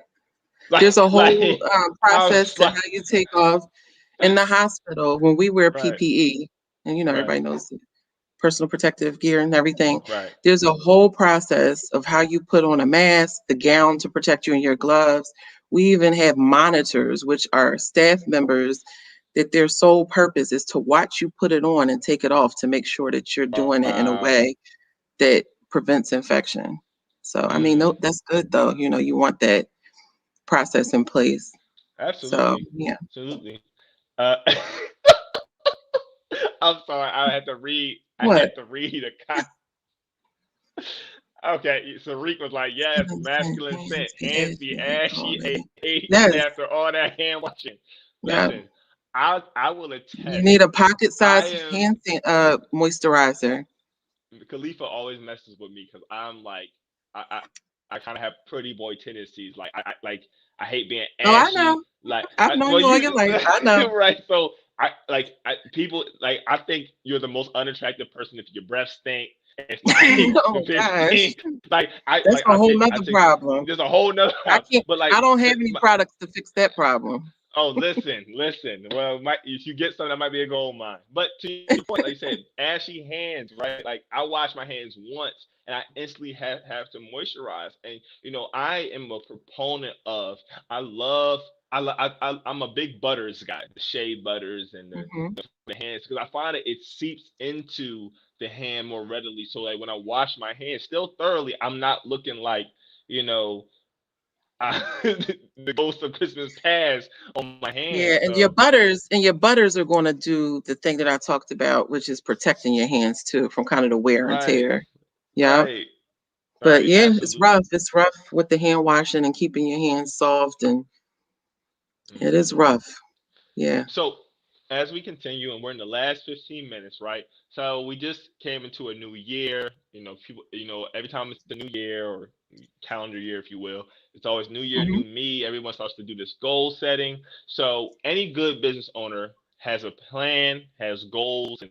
Like, There's a whole like I process was to like, how you take off in the hospital when we wear right, PPE, and right. everybody knows it. personal protective gear and everything. Right. There's a whole process of how you put on a mask, the gown to protect you, and your gloves. We even have monitors, which are staff members that their sole purpose is to watch you put it on and take it off to make sure that you're doing it in a Wow. way that prevents infection. So, I mean, Mm, that's good though. You want that process in place. So, absolutely. yeah. Absolutely. Uh, I'm sorry. I had to read. I What? had to read a. Okay, so Reek was like, "Yes, masculine scent. Hands be Hands be ashy, all ashy that. after Yes. all that hand washing." Yeah. Listen, I will You attest. need a pocket I size am moisturizer. Khalifa always messes with me because I'm like I kind of have pretty boy tendencies. I hate being Oh, I ashy. know. I've known you all your life. I know. Right. So people like I think you're the most unattractive person if your breath stink. If the Oh fish gosh. stink. Like That's a whole I nother take problem. there's a whole nother I can't but I don't have any products to fix that problem. oh, listen. Well, if you get some, that might be a gold mine. But to your point, like you said, ashy hands, right? Like I wash my hands once, and I instantly have to moisturize. And I am a proponent of. I love. I'm a big butters guy, the shea butters and Hmm. the hands, because I find that it seeps into the hand more readily. So like when I wash my hands, still thoroughly, I'm not looking like you know the ghost of Christmas past on my hands. Yeah, So and your butters are going to do the thing that I talked about, which is protecting your hands too from kind of the wear and right, tear. Yeah. right, But right, yeah, it's rough. absolutely. It's rough with the hand washing and keeping your hands soft, and it is Hmm. rough. Yeah. So as we continue, and we're in the last 15 minutes, right? So we just came into a new year. People, every time it's the new year or calendar year, if you will, it's always new year, Hmm. new me. Everyone starts to do this goal setting. So any good business owner has a plan, has goals,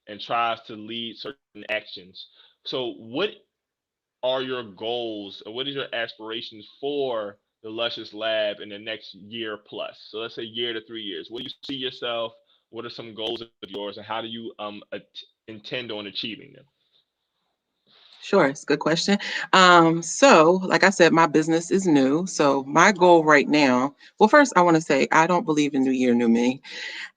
and tries to lead certain actions. So what are your goals or what is your aspirations for the Luscious Lab in the next year plus? So let's say year to 3 years. Where do you see yourself? What are some goals of yours, and how do you intend on achieving them? Sure, it's a good question. So, like I said, my business is new. So, my goal right now, well, first, I want to say I don't believe in New Year, New Me.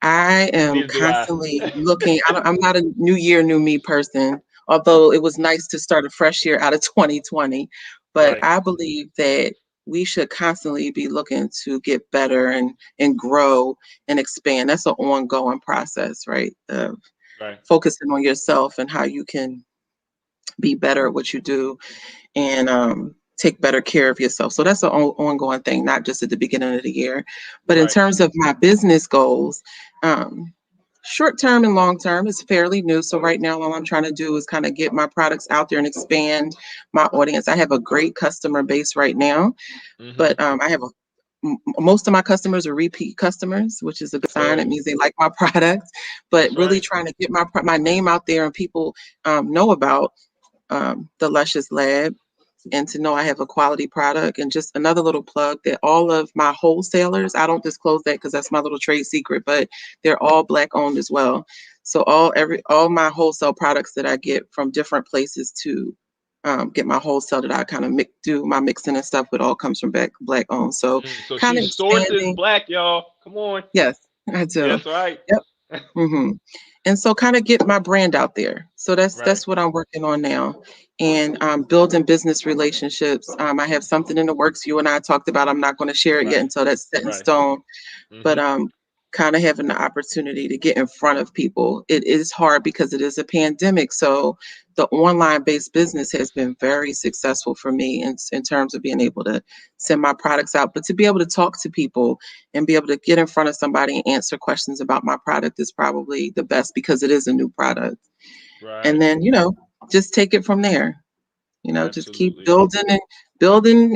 I am Neither do I. constantly looking. I'm not a new year, new me person, although it was nice to start a fresh year out of 2020. But Right, I believe that we should constantly be looking to get better and grow and expand. That's an ongoing process, right? Of right, focusing on yourself and how you can be better at what you do and take better care of yourself. So that's an ongoing thing, not just at the beginning of the year. But in right, terms of my business goals, um, short term and long term is fairly new. So right now, all I'm trying to do is kind of get my products out there and expand my audience. I have a great customer base right now, mm-hmm. but I have most of my customers are repeat customers, which is a good sign. Okay, It means they like my products. But that's really right, trying to get my name out there and people know about the Luscious Lab and to know I have a quality product. And just another little plug that all of my wholesalers, I don't disclose that because that's my little trade secret, but they're all Black owned as well. So all my wholesale products that I get from different places to get my wholesale that I kind of do my mixing and stuff with all comes from Black owned. So So kind of she sources expanding. black, y'all. Come on. Yes, I do. Yes, right, Yep. Hmm. And so kind of get my brand out there. So that's right, that's what I'm working on now. And building business relationships. I have something in the works you and I talked about. I'm not going to share it yet right, until that's set in right. stone. But Mm-hmm. kind of having the opportunity to get in front of people. It is hard because it is a pandemic. So the online based business has been very successful for me in terms of being able to send my products out, but to be able to talk to people and be able to get in front of somebody and answer questions about my product is probably the best because it is a new product. And Right, then, just take it from there. Just keep absolutely. building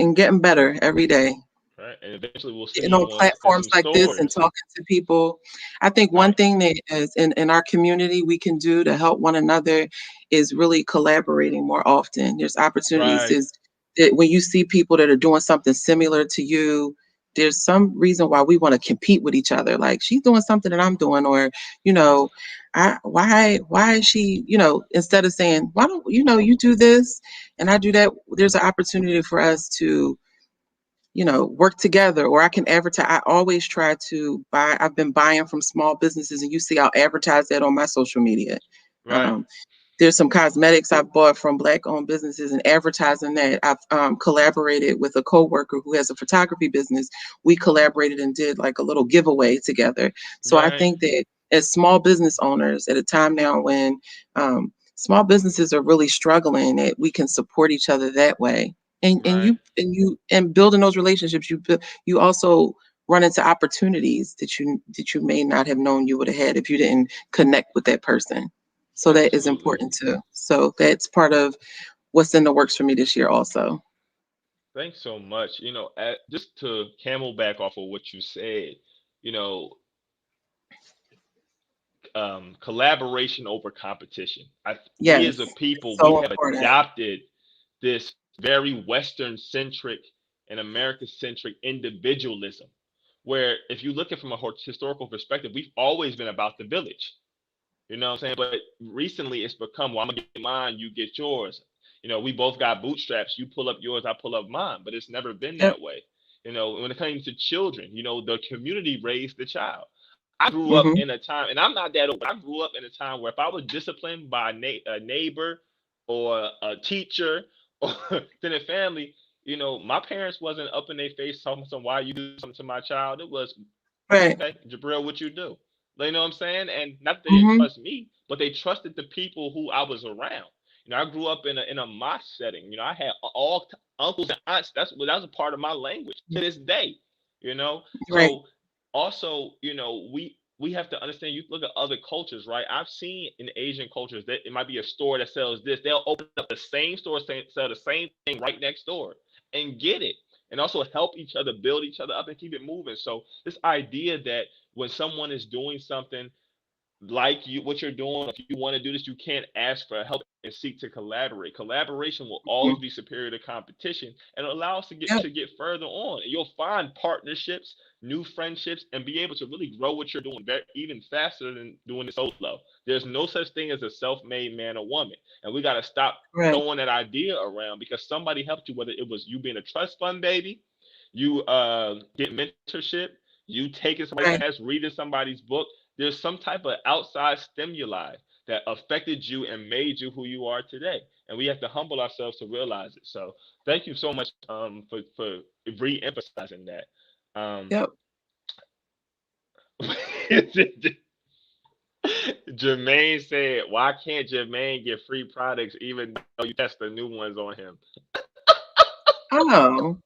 and getting better every day. Right, and eventually we'll see Getting on you in platforms some like this and stores. talking to people. I think one Right, thing that is in our community we can do to help one another is really collaborating more often. There's opportunities right, is that when you see people that are doing something similar to you, there's some reason why we want to compete with each other. Like she's doing something that I'm doing, or you know, why is she, instead of saying, why don't you do this and I do that, there's an opportunity for us to work together, or I can advertise. I always try to buy. I've been buying from small businesses, and you see I'll advertise that on my social media. Right. Um, there's some cosmetics I've bought from Black-owned businesses and advertising that. I've collaborated with a coworker who has a photography business. We collaborated and did like a little giveaway together. So I Right. think that as small business owners, at a time now when small businesses are really struggling, that we can support each other that way. Right. And building those relationships, you also run into opportunities that you may not have known you would have had if you didn't connect with that person. So that is Absolutely. important too. So that's part of what's in the works for me this year also. Thanks so much. Just to camel back off of what you said, you know, collaboration over competition. We Yes, as a people, we so have important. adopted this very Western centric and America centric individualism, where if you look at it from a historical perspective, we've always been about the village. You know what I'm saying? But recently it's become, well, I'm gonna get mine, you get yours. We both got bootstraps. You pull up yours, I pull up mine. But it's never been Yep. that way. When it comes to children, the community raised the child. I grew up Mm-hmm. in a time, and I'm not that old, but I grew up in a time where if I was disciplined by a neighbor or a teacher or then a family, my parents wasn't up in their face talking some why you do something to my child. It was, Right. okay, Jabril, what you do? You know what I'm saying? And not that they didn't Mm-hmm. trust me, but they trusted the people who I was around. I grew up in a mosque setting. I had all uncles and aunts. That was a part of my language to this day. Right. So also, we have to understand. You look at other cultures, right? I've seen in Asian cultures that it might be a store that sells this. They'll open up the same store, sell the same thing right next door, and get it, and also help each other, build each other up, and keep it moving. So this idea that when someone is doing something like what you're doing, if you want to do this, you can't ask for help and seek to collaborate. Collaboration will Mm-hmm. always be superior to competition, and allow us to get Yep. further on. And you'll find partnerships, new friendships, and be able to really grow what you're doing even faster than doing it solo. There's no such thing as a self-made man or woman, and we got to stop Right. throwing that idea around because somebody helped you. Whether it was you being a trust fund baby, you get mentorship, you taking somebody's Right. class, reading somebody's book. There's some type of outside stimuli that affected you and made you who you are today. And we have to humble ourselves to realize it. So thank you so much for re-emphasizing that. Yep. Jermaine said, "Why can't Jermaine get free products even though you test the new ones on him?" Oh.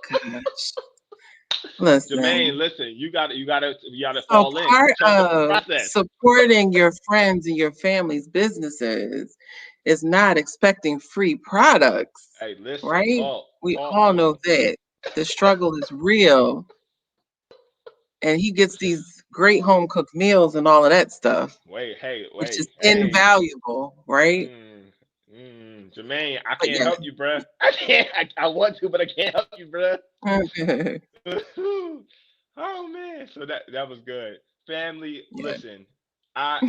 Gosh. Jermaine, Listen. listen, you gotta So fall in. part Trust the of process. supporting your friends and your family's businesses is not expecting free products, Hey, listen, right? We talk all to know him. that. The struggle is real, and he gets these great home cooked meals and all of that stuff, Wait, hey, which is wait, hey. invaluable, right? Jermaine, I But can't yeah. help you, bruh. I can't. I want to, but I can't help you, bruh. Oh man, so that was good. Family, Yeah. listen. I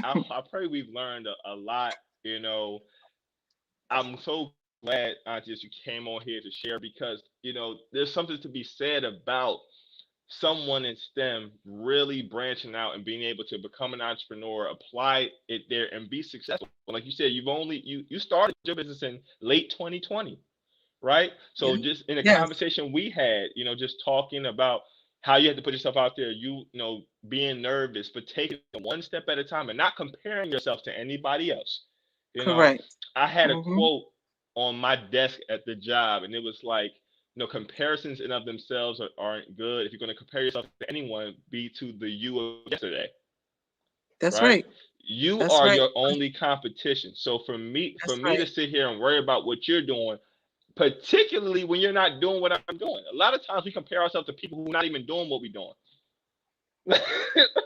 pray we've learned a lot. You know, I'm so glad, Auntie, that you came on here to share because there's something to be said about someone in STEM really branching out and being able to become an entrepreneur, apply it there, and be successful. Like you said, you started your business in late 2020, right? Yeah. So just in a Yes. conversation we had, just talking about how you have to put yourself out there, being nervous, but taking it one step at a time and not comparing yourself to anybody else. You know, Correct. I had a Mm-hmm. quote on my desk at the job, and it was like, comparisons in of themselves aren't good. If you're going to compare yourself to anyone, be to the you of yesterday, That's right? right. You That's are right. your only competition. So for That's me to right. sit here and worry about what you're doing, particularly when you're not doing what I'm doing. A lot of times we compare ourselves to people who are not even doing what we're doing.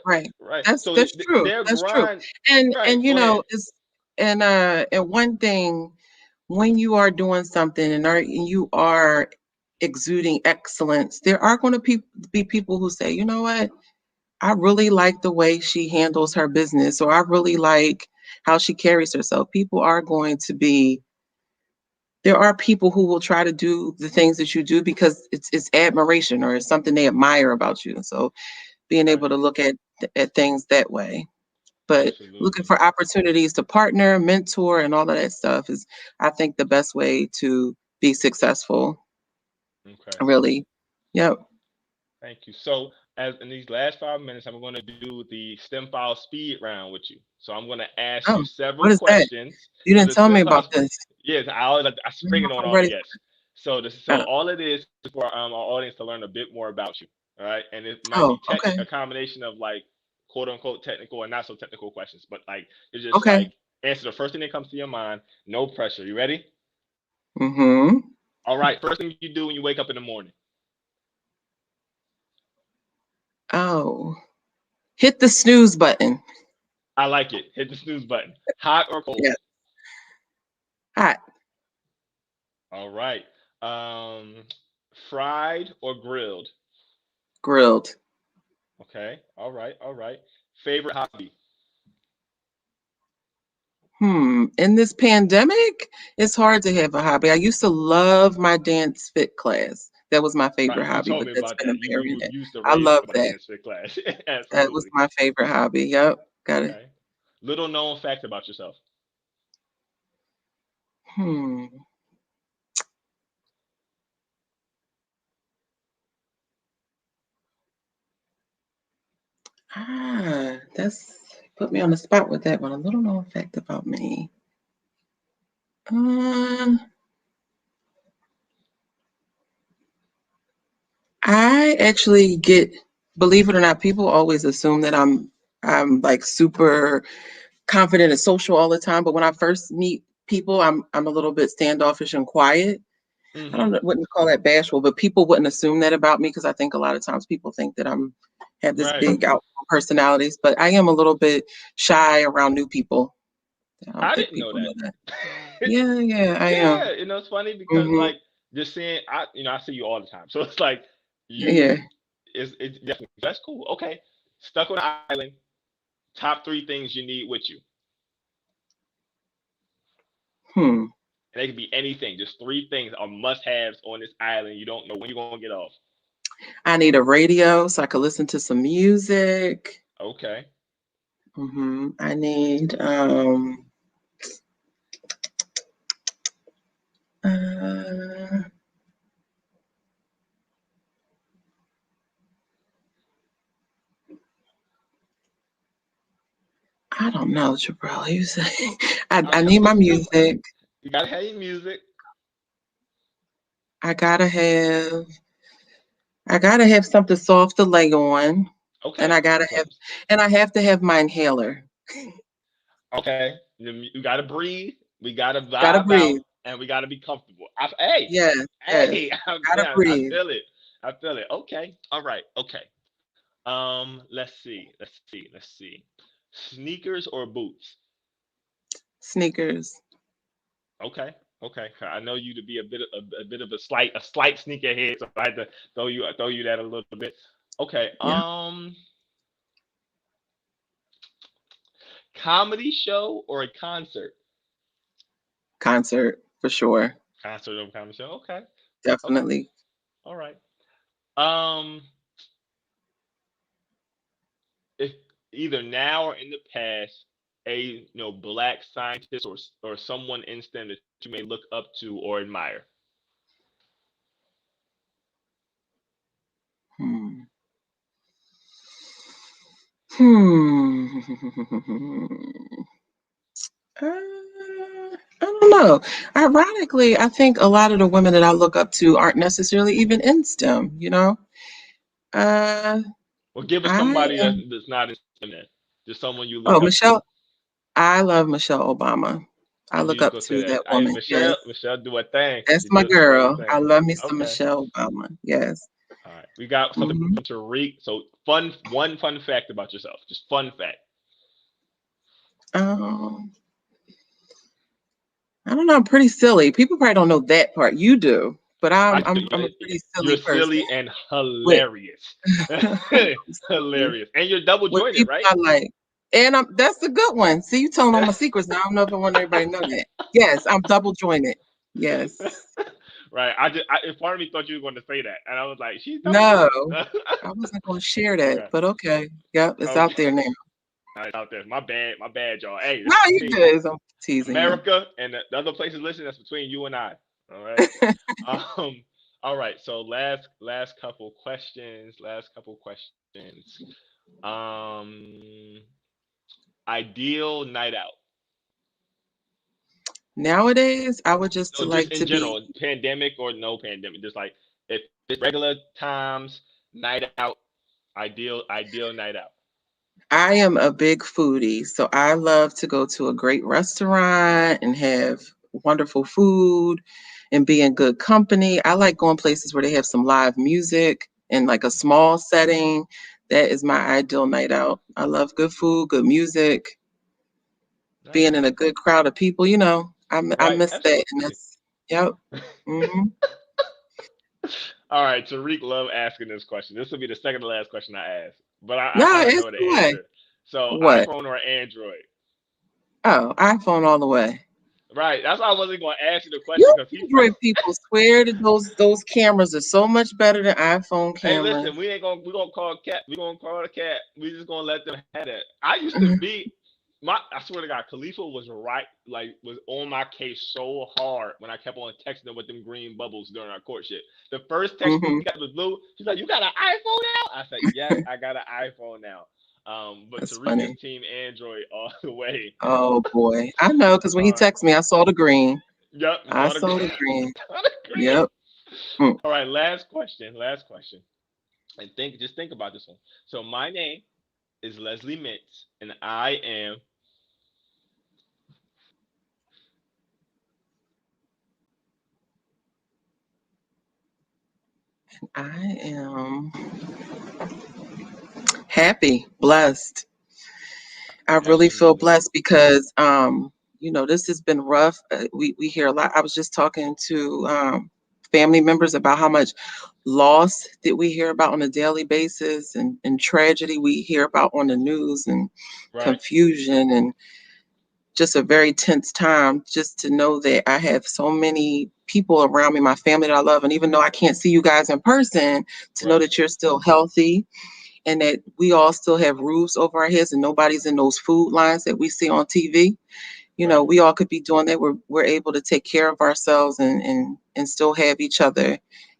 Right. Right. That's So that's true. their That's true. grind. And Right. and Go ahead. it's and one thing, when you are doing something and you are exuding excellence, there are going to be people who say, you know what, I really like the way she handles her business, or I really like how she carries herself. People are going to be, there are people who will try to do the things that you do because it's admiration or it's something they admire about you. So being able Right. to look at things that way. But looking Absolutely. for opportunities to partner, mentor, and all of that stuff is, I think, the best way to be successful. Okay. Really. Yep. Thank you. So, as in these last 5 minutes, I'm going to do the STEM file speed round with you. So, I'm going to ask you Oh, several what is that? questions. You So, didn't the tell me STEM about file, this. yes, I spring it on I'm all the ready. guests. So Oh, all it is for our audience to learn a bit more about you. All right, and it might oh, be okay. a combination of like quote unquote technical and not so technical questions, but like it's just Okay. like answer the first thing that comes to your mind. No pressure. You ready? Mm-hmm. All right. First thing you do when you wake up in the morning. Oh, hit the snooze button. I like it. Hit the snooze button. Hot or Yeah. cold? Hot, All right. Um, fried or grilled? grilled. Okay. All right. All right. Favorite hobby? In this pandemic, it's hard to have a hobby. I used to love my dance fit class. That was my favorite Right. You hobby, told but me that's about been a that. You very you minute. used to I rave love about that. dance fit class. That was Absolutely. my favorite hobby. Yep. Got it. Okay. Little known fact about yourself. Hmm. That's put me on the spot with that one. A little known fact about me. Uh, I actually get, believe it or not, people always assume that I'm like super confident and social all the time. But when I first meet people, I'm a little bit standoffish and quiet. I don't Mm-hmm. know, wouldn't call that bashful, but people wouldn't assume that about me because I think a lot of times people think that I'm have this Right. big out personalities, but I am a little bit shy around new people. I don't I think didn't know people know that. that. Yeah, yeah, I am. Yeah, it's funny because Hmm. like just seeing I see you all the time. So it's like Yeah. you it's definitely that's cool. Okay. Stuck on an island, top three things you need with you. Hmm. And they can be anything. Just three things are must haves on this island. You don't know when you're gonna get off. I need a radio so I could listen to some music. Okay. I need uh I don't know, Jabril. You say I need my music. You gotta have your music. I gotta have I gotta have something soft to lay on. And Okay. I gotta have and I have to have my inhaler. Okay. You gotta breathe. We gotta Gotta vibe out, breathe. and we gotta be comfortable. Hey, Yes, yes. hey, Gotta I breathe. feel it. I feel it. Okay. All right. Okay. Let's see. Let's see. Sneakers or boots? Sneakers. Okay. Okay. I know you to be a bit of a slight sneakerhead, so I had to throw you that a little bit. Okay. Yeah. Comedy show or a concert? Concert for sure. Concert or comedy show? Okay. Okay. Definitely. All right. Um, if either now or in the past, a black scientist or someone in STEM that you may look up to or admire. Hmm. Hmm. I don't know. Ironically, I think a lot of the women that I look up to aren't necessarily even in STEM, you know? Uh, Well, give us I somebody am, that's not in STEM then. Just someone you oh, look up to. Michelle, I love Michelle Obama. I I knew look you was up gonna say to that. that woman. Yes, Michelle do a thing. that's She my do her girl. I thing. love me some Okay. Michelle Obama. Yes. All right. We got something Hmm. to read. So one fun fact about yourself. Just fun fact. Um, I don't know. I'm pretty silly. People probably don't know that part. You do. but I I'm a pretty you're silly person silly and with hilarious. I'm silly Hilarious. And you're double with jointed, people right? I like. And that's a good one. See, you telling all my secrets now. I don't know if I want everybody to know that. Yes, I'm double jointed. Yes. Right. Part of me thought you were going to say that, and I was like, she's double No, jointed. I wasn't going to share that, Okay. but okay. Yep, it's Okay. out there now. All right, out there. My bad. My bad, y'all. Hey, No, this is you between good. I'm teasing you. America and the other places listening. That's between you and I. All right. Um. All right. So last couple questions. Last couple questions. Um. Ideal night out. Nowadays, I would just No, just like in to be. general, pandemic or no pandemic. Just like if it's regular times, night out. Ideal night out. I am a big foodie, so I love to go to a great restaurant and have wonderful food and be in good company. I like going places where they have some live music in like a small setting. That is my ideal night out. I love good food, good music, being in Nice. a good crowd of people. I Right. miss that, and Absolutely. that's yep. Hmm. All right, Tariq love asking this question. This will be the second to last question I ask, but I No, kind of it's know the away. answer. So, What? iPhone or Android? Oh, iPhone all the way. Right. That's why I wasn't going to ask you the You question because he. Android people swear that those cameras are so much better than iPhone Hey, listen, cameras. we gonna call cat. We gonna call the cat. We just gonna let them have that. I used to be my. I swear to God, Khalifa was right. Like was on my case so hard when I kept on texting them with them green bubbles during our courtship. The first text we Hmm. got was blue. She's like, "You got an iPhone now?" I said, "Yes, I got an iPhone now." But That's Tariq is funny. team Android all the way. Oh boy, I know because when he Uh, texted me, I saw the green. yep, it's I all the saw the green. all the green. Yep. Mm. All right, last question. Last question. And think about this one. So my name is Leslie Mintz, and I am I am happy, blessed. I really feel absolutely blessed because this has been rough. We hear a lot. I was just talking to family members about how much loss that we hear about on a daily basis and tragedy we hear about on the news and right. confusion and just a very tense time just to know that I have so many people around me, my family that I love. And even though I can't see you guys in person, to know Right. that you're still healthy and that we all still have roofs over our heads and nobody's in those food lines that we see on TV. Right. We all could be doing that. We're able to take care of ourselves and still have each other.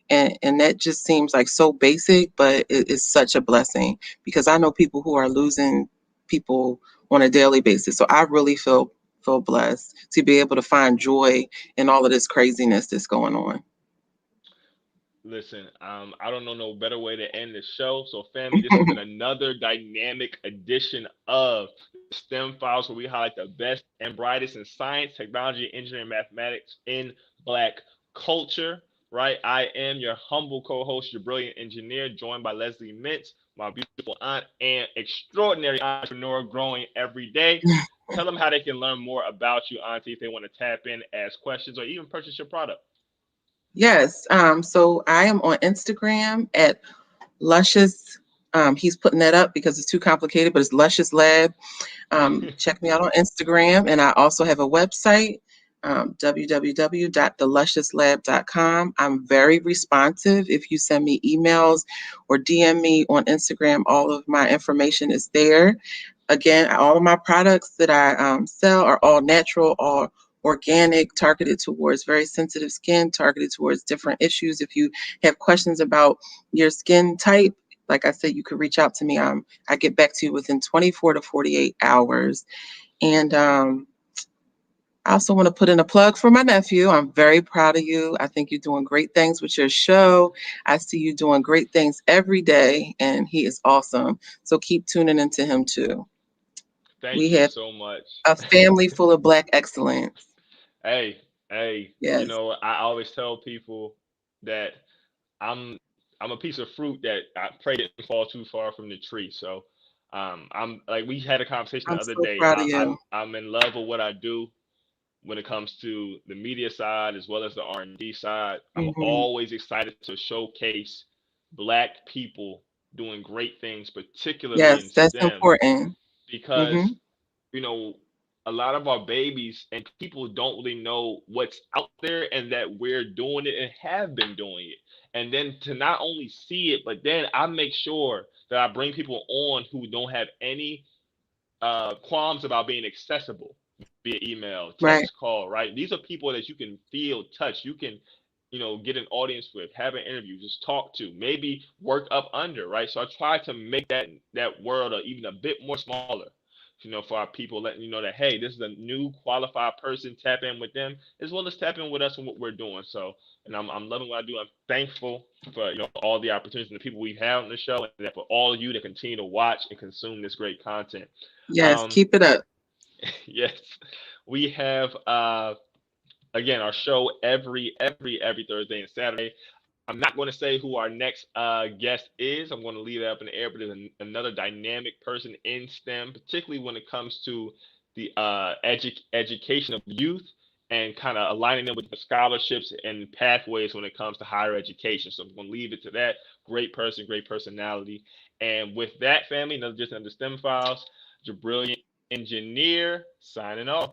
And that just seems like so basic, but it's such a blessing because I know people who are losing people on a daily basis. So I really feel blessed to be able to find joy in all of this craziness that's going on. Listen, I don't know no better way to end the show. So, family, this has been another dynamic edition of the STEM Files, where we highlight the best and brightest in science, technology, engineering, mathematics in Black culture. Right, I am your humble co-host, your brilliant engineer, joined by Leslie Mintz, my beautiful aunt and extraordinary entrepreneur, growing every day. Tell them how they can learn more about you, Auntie, if they want to tap in, ask questions, or even purchase your product. Yes. So I am on Instagram at Luscious. He's putting that up because it's too complicated, but it's Luscious Lab. Check me out on Instagram. And I also have a website, www.thelusciouslab.com. I'm very responsive. If you send me emails or DM me on Instagram, all of my information is there. Again, all of my products that I sell are all natural, all organic, targeted towards very sensitive skin, targeted towards different issues. If you have questions about your skin type, like I said, you could reach out to me. I get back to you within 24 to 48 hours. And I also want to put in a plug for my nephew. I'm very proud of you. I think you're doing great things with your show. I see you doing great things every day, and he is awesome. So keep tuning into him too. Thank We you have so much. a family full of Black excellence. Hey, hey, Yes, I always tell people that I'm I'm a piece of fruit that I pray didn't fall too far from the tree. So I'm like we had a conversation I'm the other so day. proud of you. I'm in love with what I do. when it comes to the media side as well as the R&D side. I'm Hmm. always excited to showcase Black people doing great things, particularly in Yes, that's STEM, important. Hmm. because you know, a lot of our babies and people don't really know what's out there and that we're doing it and have been doing it. And then to not only see it, but then I make sure that I bring people on who don't have any qualms about being accessible via email, Right. text, call, right? These are people that you can feel, touch, you can, get an audience with, have an interview, just talk to, maybe work up under, right? So I try to make that world even a bit more smaller, for our people, letting you know that hey, this is a new qualified person. Tap in with them as well as tap in with us and what we're doing. So, and I'm loving what I do. I'm thankful for all the opportunities and the people we have on the show, and that for all of you to continue to watch and consume this great content. Yes, Um, keep it up. yes, we have again our show every Thursday and Saturday. I'm not going to say who our next guest is. I'm going to leave that up in the air, but there's another dynamic person in STEM, particularly when it comes to the education of youth and kind of aligning them with the scholarships and pathways when it comes to higher education. So I'm going to leave it to that. Great person, great personality. And with that, family, another just under STEM Files, Jabril engineer signing off.